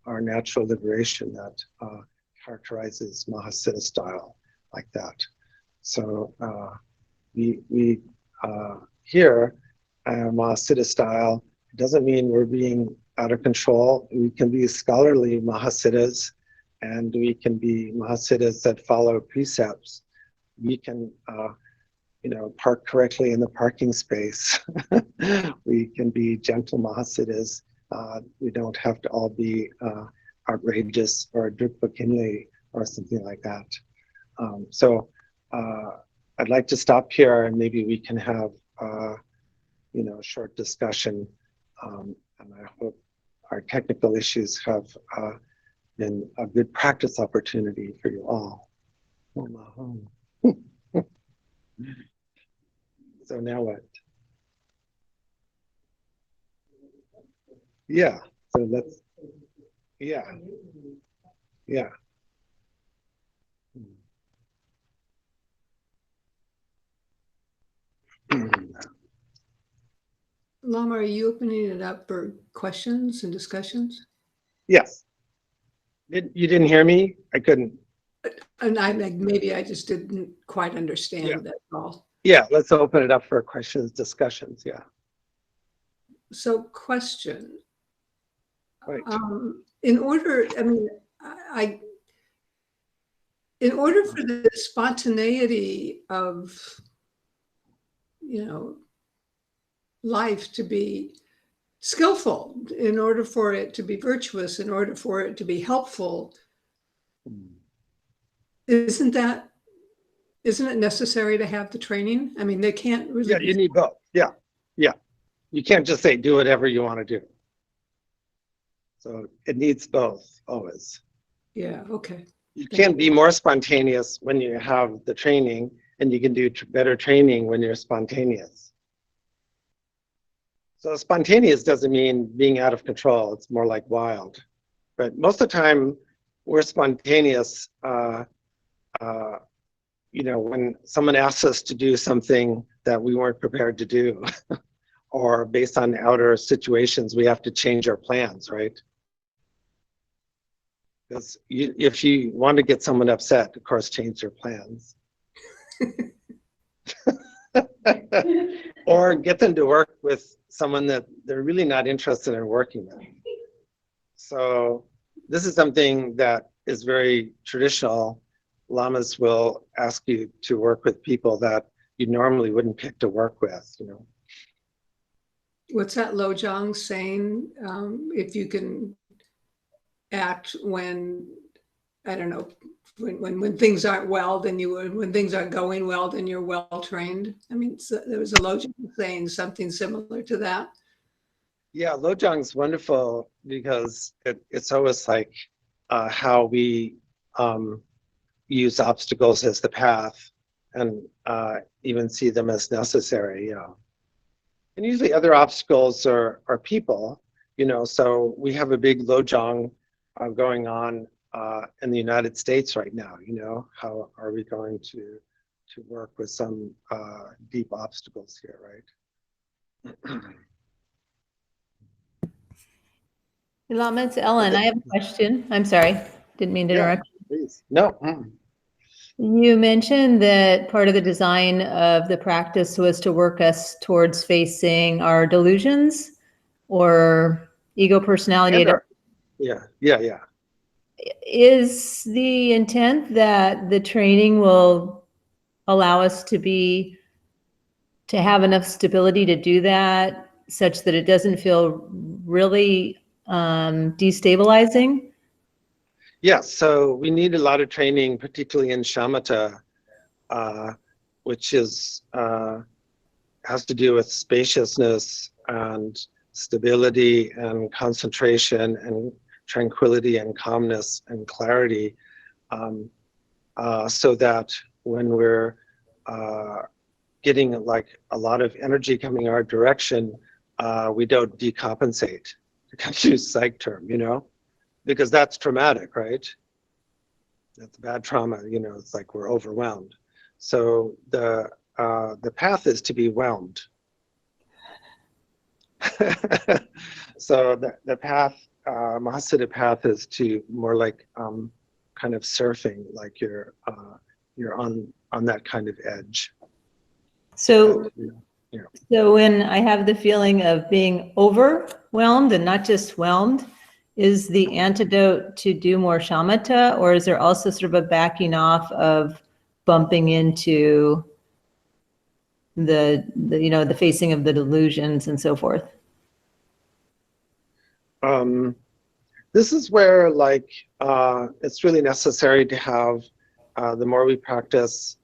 our natural liberation that characterizes Mahasiddha style like that. So we here, Mahasiddha style, it doesn't mean we're being out of control. We can be scholarly Mahasiddhas, and we can be Mahasiddhas that follow precepts. We can, you know, park correctly in the parking space. We can be gentle Mahasiddhas. We don't have to all be outrageous or Drukpa Kinley or something like that. So I'd like to stop here, and maybe we can have, you know, a short discussion. And I hope our technical issues have been a good practice opportunity for you all. So now what? Yeah, so let's, yeah, yeah. Lama, are you opening it up for questions and discussions? Yes. You didn't hear me? I couldn't. And maybe I just didn't quite understand. Yeah. That's all. Yeah, let's open it up for questions, discussions. Yeah. So, question. Right. In order, I mean, in order for the spontaneity of, you know, life to be skillful, in order for it to be virtuous, in order for it to be helpful, isn't it necessary to have the training? I mean, they can't really. Yeah, you need both. Yeah, yeah, You can't just say, do whatever you want to do. So it needs both, always. Yeah, okay. You can be more spontaneous when you have the training, and you can do better training when you're spontaneous. So spontaneous doesn't mean being out of control. It's more like wild. But most of the time, we're spontaneous, you know, when someone asks us to do something that we weren't prepared to do, or based on outer situations, we have to change our plans, right? Because if you want to get someone upset, of course, change their plans. Or get them to work with someone that they're really not interested in working with. So this is something that is very traditional. Lamas will ask you to work with people that you normally wouldn't pick to work with, you know. What's that Lojong saying? If you can act when, I don't know, when things aren't well, then you would, when things aren't going well, then you're well trained. I mean, so there was a Lojong saying something similar to that. Yeah, Lojong's wonderful because it's always like how we use obstacles as the path, and even see them as necessary, you know. And usually other obstacles are people, you know, so we have a big Lojong going on in the United States right now, you know. How are we going to work with some deep obstacles here, right? Lama, it's Ellen. I have a question. I'm sorry. Didn't mean to interrupt. Please. No. You mentioned that part of the design of the practice was to work us towards facing our delusions or ego personality. Yeah. Is the intent that the training will allow us to have enough stability to do that, such that it doesn't feel really destabilizing? Yes, so we need a lot of training, particularly in shamatha, which is has to do with spaciousness and stability and concentration and tranquility and calmness and clarity, so that when we're getting like a lot of energy coming our direction, we don't decompensate. I can't use psych term, you know, because that's traumatic, right? That's bad trauma, you know. It's like we're overwhelmed. So the path is to be whelmed. So the path, Mahasiddha path, is to more like kind of surfing, like you're on that kind of edge. So, yeah. So when I have the feeling of being overwhelmed and not just whelmed, is the antidote to do more shamatha, or is there also sort of a backing off of bumping into the you know, the facing of the delusions and so forth? This is where like it's really necessary to have the more we practice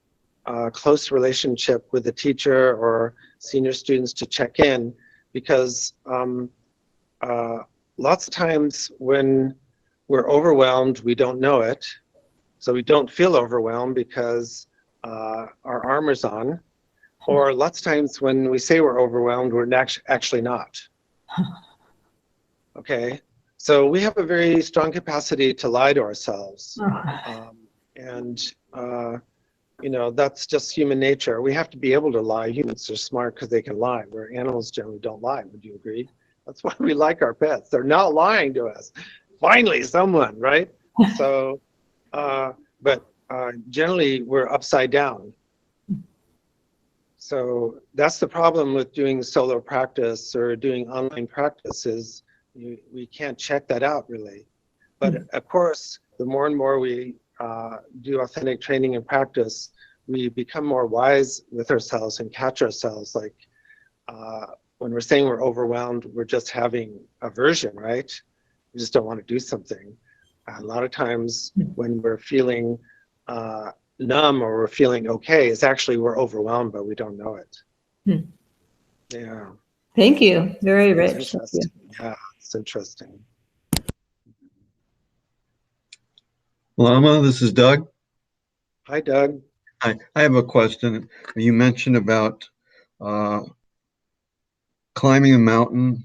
close relationship with the teacher or senior students to check in, because lots of times when we're overwhelmed, we don't know it. So we don't feel overwhelmed because our armor's on. Or lots of times when we say we're overwhelmed, we're actually not. Okay, so we have a very strong capacity to lie to ourselves. You know, that's just human nature. We have to be able to lie. Humans are smart because they can lie, where animals generally don't lie. Would you agree? That's why we like our pets. They're not lying to us. Finally, someone, right? So, but generally, we're upside down. So that's the problem with doing solo practice or doing online practice, is we can't check that out really. But of course, the more and more we do authentic training and practice, we become more wise with ourselves and catch ourselves. Like when we're saying we're overwhelmed, we're just having aversion, right? We just don't want to do something. A lot of times when we're feeling numb or we're feeling okay, it's actually we're overwhelmed, but we don't know it. Yeah. Thank you. Very It's rich. Thank you. interesting. Yeah, it's interesting. Lama, this is Doug. Hi, Doug. I have a question. You mentioned about climbing a mountain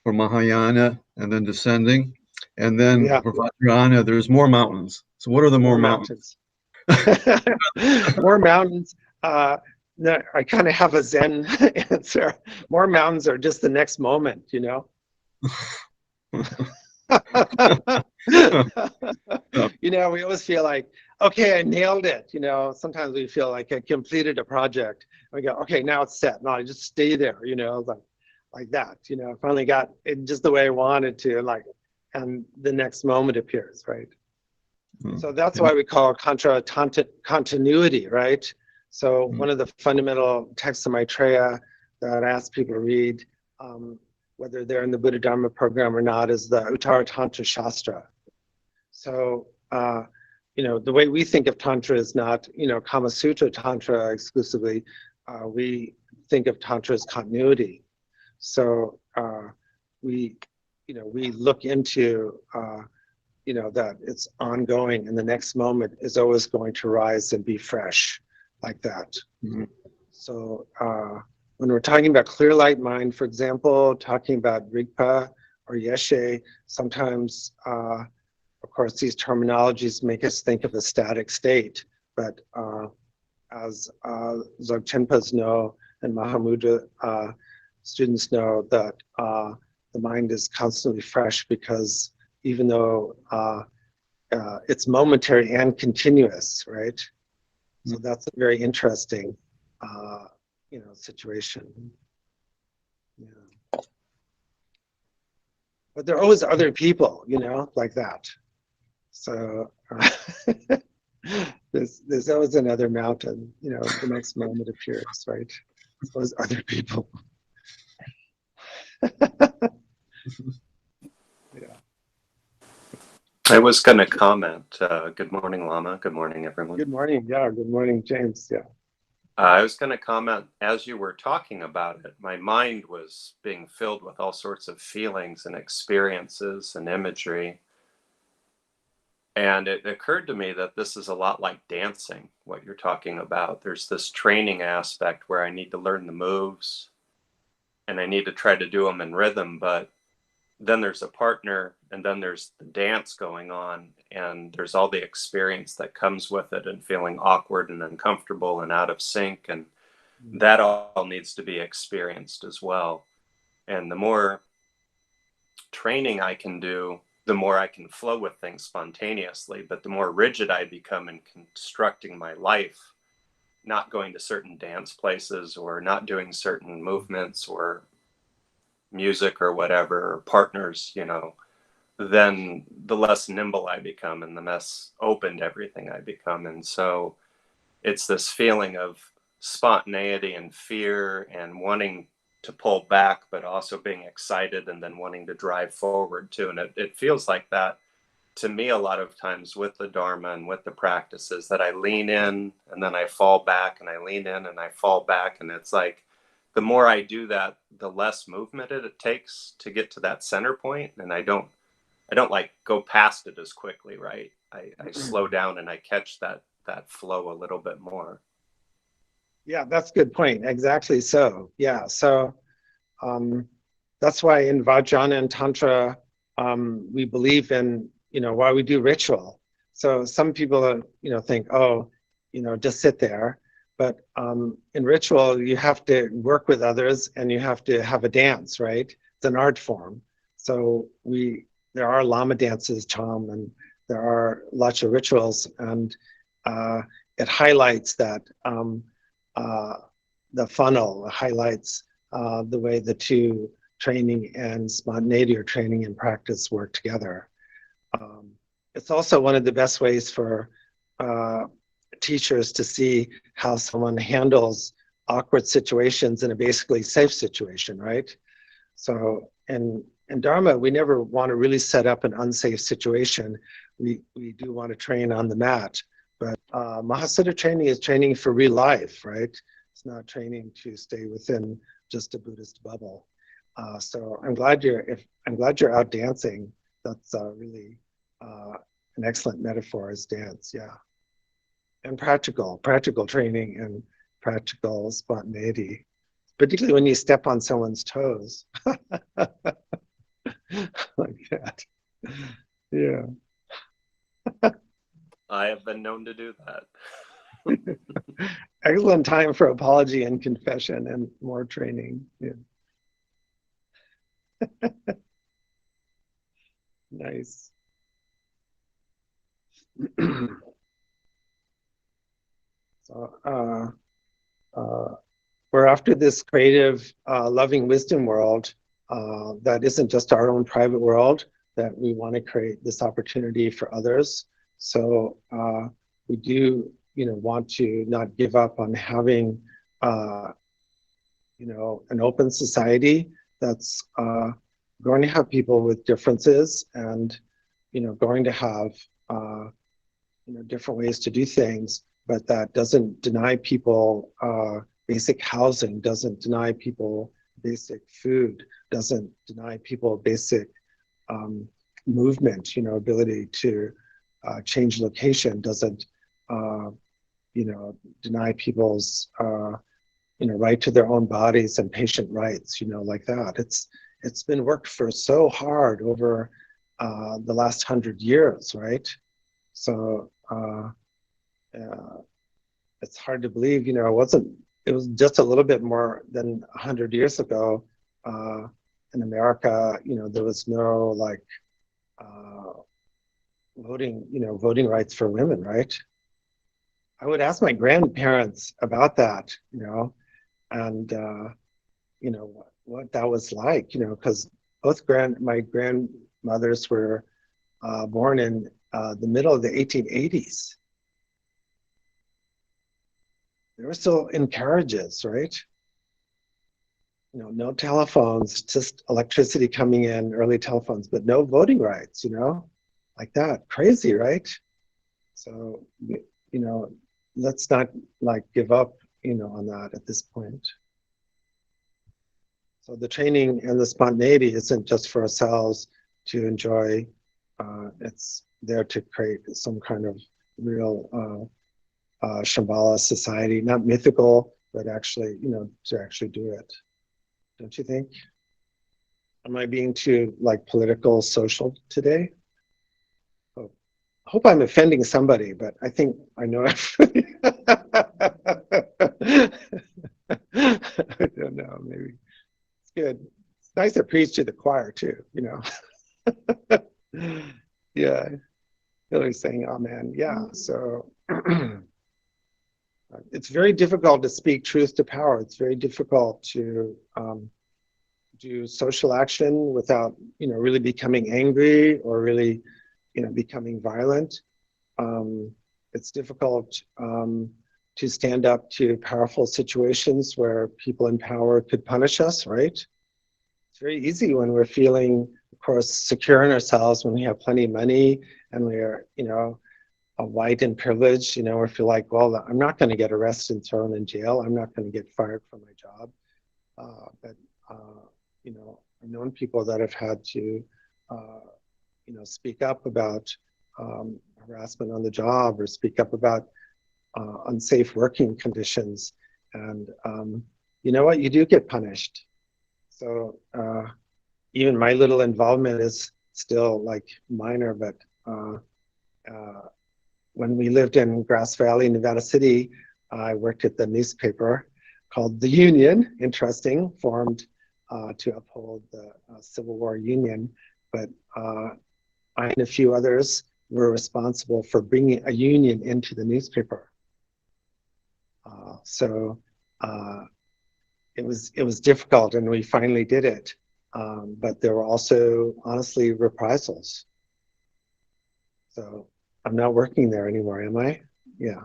for Mahayana and then descending. And then Yeah. for Vajrayana, there's more mountains. So what are the more mountains? More mountains. No, I kind of have a Zen answer. More mountains are just the next moment, you know? You know, we always feel like, okay, I nailed it. You know, sometimes we feel like I completed a project. We go, okay, now it's set. No, I just stay there, you know, like that. You know, I finally got it just the way I wanted to, like, and the next moment appears, right? So that's why we call contra continuity, right? So one of the fundamental texts of Maitreya that I ask people to read, whether they're in the Buddha Dharma program or not, is the Uttara Tantra Shastra. So, you know, the way we think of Tantra is not, you know, Kama Sutra Tantra exclusively. We think of Tantra as continuity. So we look into, you know, that it's ongoing and the next moment is always going to rise and be fresh like that. So when we're talking about clear light mind, for example, talking about Rigpa or Yeshe, sometimes, of course, these terminologies make us think of a static state, but as Dzogchenpas know and Mahamudra students know, that the mind is constantly fresh, because even though it's momentary and continuous, right? So that's a very interesting, you know, situation. Yeah. But there are always other people, you know, like that. So there's always another mountain, you know, the next moment appears, right? There's always other people. Yeah. I was going to comment. Good morning, Lama. Good morning, everyone. Good morning. Yeah. Good morning, James. Yeah. I was going to comment, as you were talking about it, my mind was being filled with all sorts of feelings and experiences and imagery. And it occurred to me that this is a lot like dancing, what you're talking about. There's this training aspect where I need to learn the moves and I need to try to do them in rhythm, but then there's a partner, and then there's the dance going on, and there's all the experience that comes with it, and feeling awkward and uncomfortable and out of sync, and that all needs to be experienced as well. And the more training I can do, the more I can flow with things spontaneously, but the more rigid I become in constructing my life, not going to certain dance places or not doing certain movements or music or whatever, or partners, you know, then the less nimble I become and the less open to everything I become. And so it's this feeling of spontaneity and fear and wanting to pull back, but also being excited and then wanting to drive forward too. And it feels like that to me a lot of times with the Dharma and with the practices, that I lean in and then I fall back, and I lean in and I fall back. And it's like, the more I do that, the less movement it takes to get to that center point. And I don't like go past it as quickly, right? I slow down and I catch that flow a little bit more. Yeah, that's a good point. Exactly so. Yeah, so that's why in Vajrayana and Tantra, we believe in, you know, why we do ritual. So some people, you know, think, oh, you know, just sit there. But in ritual, you have to work with others and you have to have a dance, right? It's an art form. So there are Lama dances, Cham, and there are lots of rituals, and it highlights that the funnel, highlights the way the two, training and spontaneity, or training and practice, work together. It's also one of the best ways for teachers to see how someone handles awkward situations in a basically safe situation, right? So in Dharma, we never want to really set up an unsafe situation. We do want to train on the mat, but Mahasiddha training is training for real life, right? It's not training to stay within just a Buddhist bubble. So I'm glad you're out dancing. That's really an excellent metaphor is dance, yeah. And practical training and practical spontaneity, particularly when you step on someone's toes. Like that. Yeah. I have been known to do that. Excellent time for apology and confession and more training. Yeah. Nice. So we're after this creative, loving wisdom world that isn't just our own private world, that we want to create this opportunity for others. So we do, want to not give up on having, an open society that's going to have people with differences and, going to have, different ways to do things, but that doesn't deny people basic housing, doesn't deny people basic food, doesn't deny people basic movement, ability to change location, doesn't, deny people's, right to their own bodies and patient rights, like that. It's been worked for so hard over the last 100 years, right? So it's hard to believe, it was just a little bit more than 100 years ago in America, there was no like voting rights for women, right? I would ask my grandparents about that, and what that was like, because both my grandmothers were born in the middle of the 1880s. They were still in carriages, right? No telephones, just electricity coming in, early telephones, but no voting rights, like that. Crazy, right? So, let's not like give up, on that at this point. So the training and the spontaneity isn't just for ourselves to enjoy. It's there to create some kind of real Shambhala society, not mythical, but actually, to actually do it. Don't you think? Am I being too like political, social today? Oh, I hope I'm offending somebody, but I think I know everybody. I don't know, maybe. It's good. It's nice to preach to the choir too, Yeah. Hillary's saying amen. Yeah, so it's very difficult to speak truth to power. It's very difficult to do social action without, really becoming angry or really, becoming violent. It's difficult to stand up to powerful situations where people in power could punish us, right? It's very easy when we're feeling, of course, secure in ourselves, when we have plenty of money and we're, white and privileged, we feel like, well, I'm not going to get arrested and thrown in jail. I'm not going to get fired from my job. But I've known people that have had to, speak up about harassment on the job or speak up about unsafe working conditions. And you know what? You do get punished. So even my little involvement is still like minor, but when we lived in Grass Valley, Nevada City, I worked at the newspaper called The Union, interesting, formed to uphold the Civil War Union. But I and a few others were responsible for bringing a union into the newspaper. So it was difficult, and we finally did it. But there were also, honestly, reprisals. So I'm not working there anymore, am I? Yeah.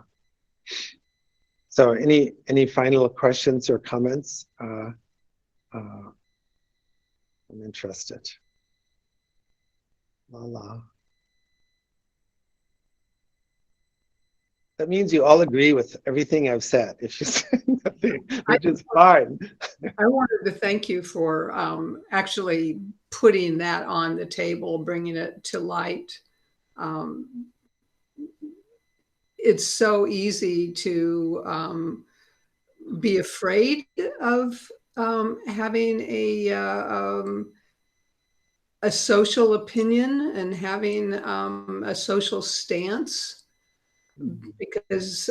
So any final questions or comments? I'm interested. La la. that means you all agree with everything I've said. If you say nothing, which is fine. I wanted to thank you for actually putting that on the table, bringing it to light. It's so easy to be afraid of having a social opinion and having a social stance, because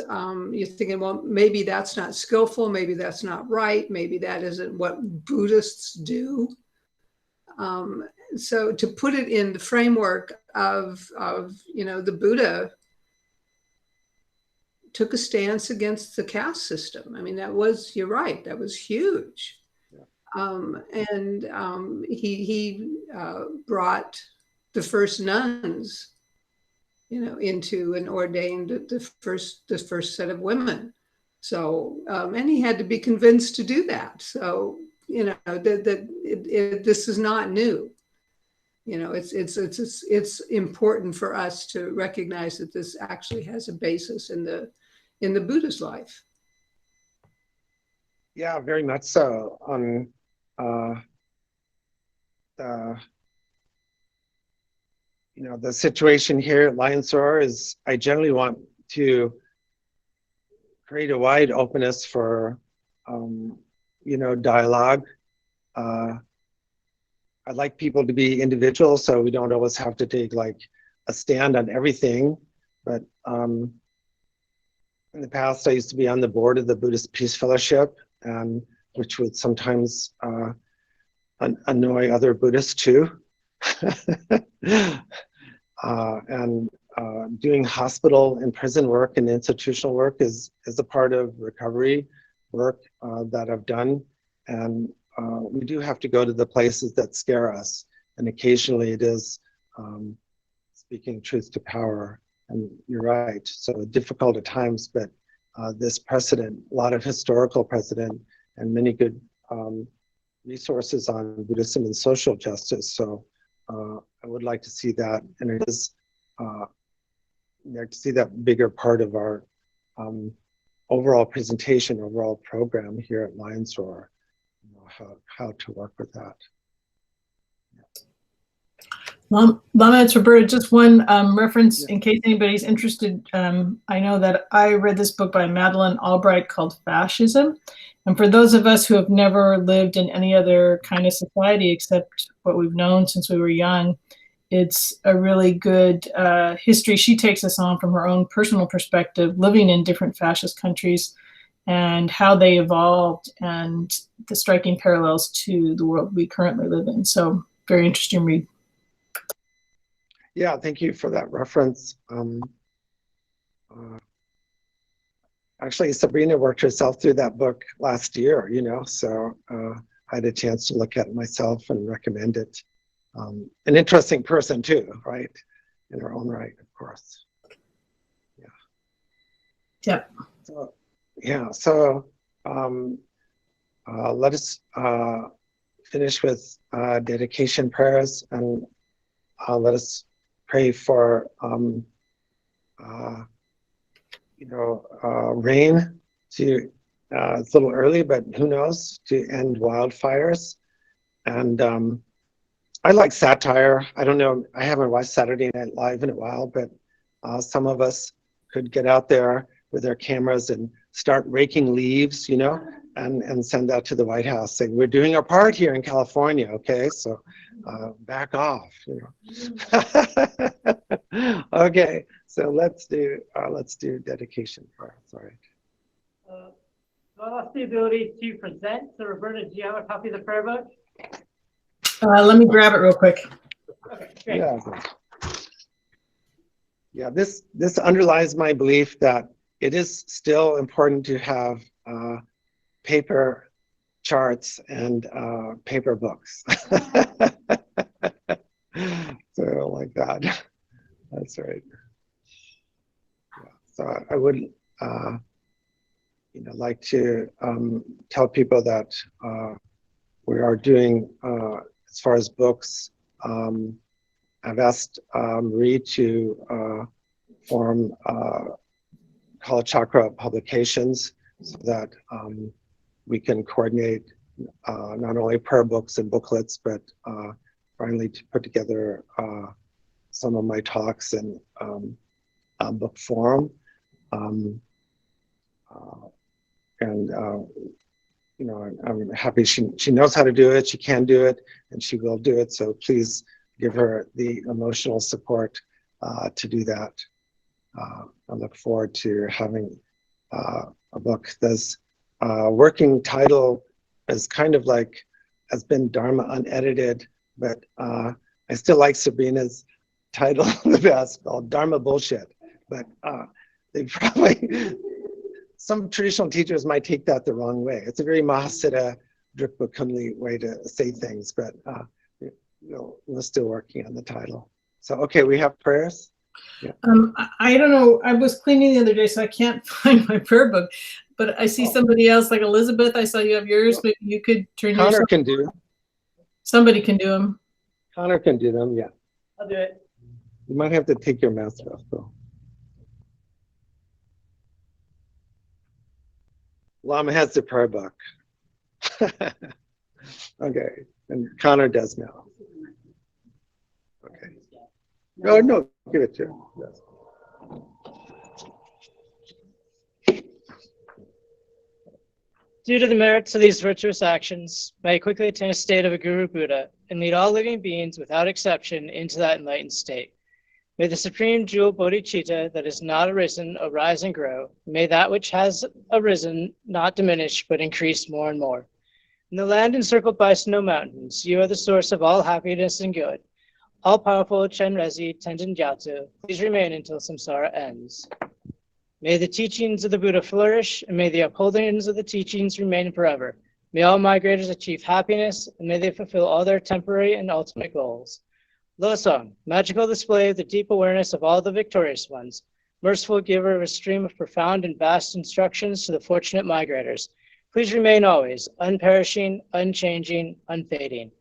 you're thinking, well, maybe that's not skillful, maybe that's not right, maybe that isn't what Buddhists do. So to put it in the framework of the Buddha took a stance against the caste system. I mean, you're right, that was huge. And he brought the first nuns, into and ordained the first set of women. So, and he had to be convinced to do that. So, this is not new. It's important for us to recognize that this actually has a basis in the Buddha's life. Yeah, very much so. The situation here at Lion's Roar is, I generally want to create a wide openness for, dialogue. I'd like people to be individuals, so we don't always have to take like a stand on everything. But in the past, I used to be on the board of the Buddhist Peace Fellowship, which would sometimes annoy other Buddhists too. Doing hospital and prison work and institutional work is a part of recovery work that I've done. And we do have to go to the places that scare us. And occasionally it is speaking truth to power. And you're right, so difficult at times, but this precedent, a lot of historical precedent, and many good resources on Buddhism and social justice. So I would like to see that, and it is to see that bigger part of our overall presentation, overall program here at Lion's Roar, how to work with that. Lama, it's Roberta. Just one reference in case anybody's interested. I know that I read this book by Madeleine Albright called Fascism. And for those of us who have never lived in any other kind of society except what we've known since we were young, it's a really good history. She takes us on from her own personal perspective, living in different fascist countries and how they evolved and the striking parallels to the world we currently live in. So very interesting read. Yeah, thank you for that reference. Actually, Sabrina worked herself through that book last year, so I had a chance to look at it myself and recommend it. An interesting person too, right? In her own right, of course. Yeah. Yep. So let us finish with dedication prayers, and let us pray for rain to, it's a little early, but who knows, to end wildfires. And I like satire. I don't know, I haven't watched Saturday Night Live in a while, but some of us could get out there with their cameras and start raking leaves, and send that to the White House saying, we're doing our part here in California, okay? So back off, Okay, so let's do dedication prayer. Sorry. I lost the ability to present. So Roberta, do you have a copy of the prayer book? Let me grab it real quick. Okay, great. Yeah, this underlies my belief that it is still important to have paper charts and paper books. So like that. That's right. Yeah. So I would like to tell people that we are doing, as far as books, I've asked Marie to form Kalachakra publications so that we can coordinate not only prayer books and booklets, but finally to put together some of my talks in book form. You know, I'm happy she knows how to do it, she can do it, and she will do it. So please give her the emotional support to do that. I look forward to having a book. This working title is kind of like, has been Dharma unedited, but I still like Sabrina's title the best, called Dharma Bullshit. But they probably, some traditional teachers might take that the wrong way. It's a very Mahasiddha, Drikpa Kunli way to say things, but we're still working on the title. So, okay, we have prayers. Yeah. I don't know. I was cleaning the other day, so I can't find my prayer book. But I see somebody else, like Elizabeth. I saw you have yours. Maybe you could turn yours. Connor can do. Somebody can do them. Connor can do them. Yeah. I'll do it. You might have to take your mask off, though. Lama has the prayer book. Okay, and Connor does now. Okay. No, no, give it to him. Yes. Due to the merits of these virtuous actions, may I quickly attain a state of a Guru Buddha and lead all living beings without exception into that enlightened state. May the supreme jewel bodhicitta that has not arisen arise and grow. May that which has arisen not diminish but increase more and more. In the land encircled by snow mountains, you are the source of all happiness and good. All-powerful Chenrezig Tenzin Gyatso, please remain until samsara ends. May the teachings of the Buddha flourish, and may the upholdings of the teachings remain forever. May all migrators achieve happiness, and may they fulfill all their temporary and ultimate goals. Losang, magical display of the deep awareness of all the victorious ones, merciful giver of a stream of profound and vast instructions to the fortunate migrators, please remain always unperishing, unchanging, unfading.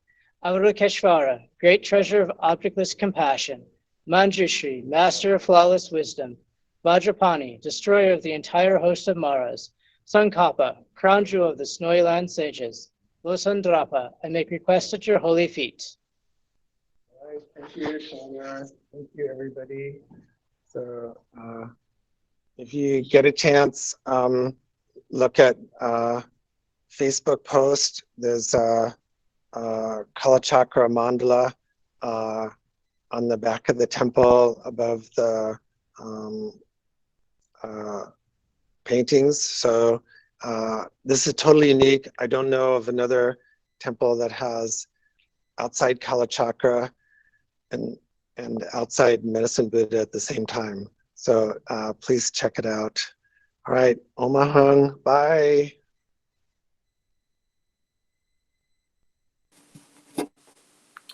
Avalokiteshvara, great treasure of objectless compassion. Manjushri, master of flawless wisdom. Vajrapani, destroyer of the entire host of Maras. Tsongkhapa, crown jewel of the snowy land sages. Losandrapa, I make request at your holy feet. All right, thank you, Sonia. Thank you, everybody. So if you get a chance, look at Facebook post. There's a Kalachakra mandala on the back of the temple above the paintings. So this is totally unique. I don't know of another temple that has outside Kalachakra and outside Medicine Buddha at the same time. So please check it out. All right, Omahang, bye.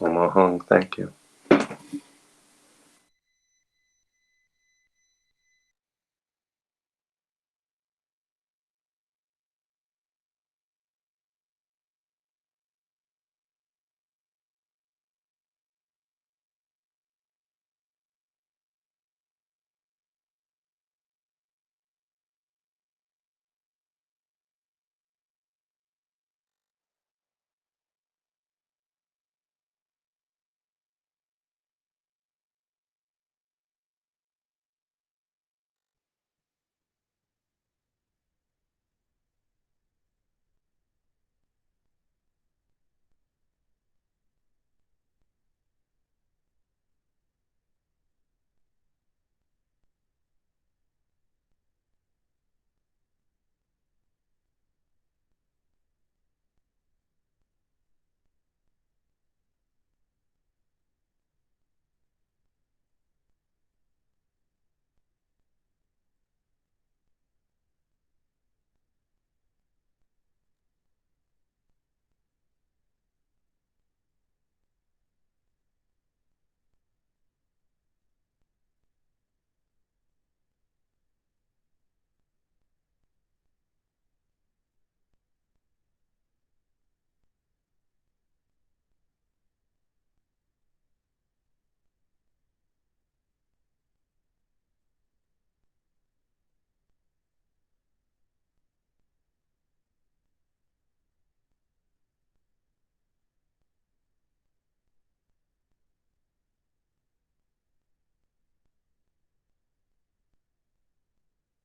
Omahong, thank you.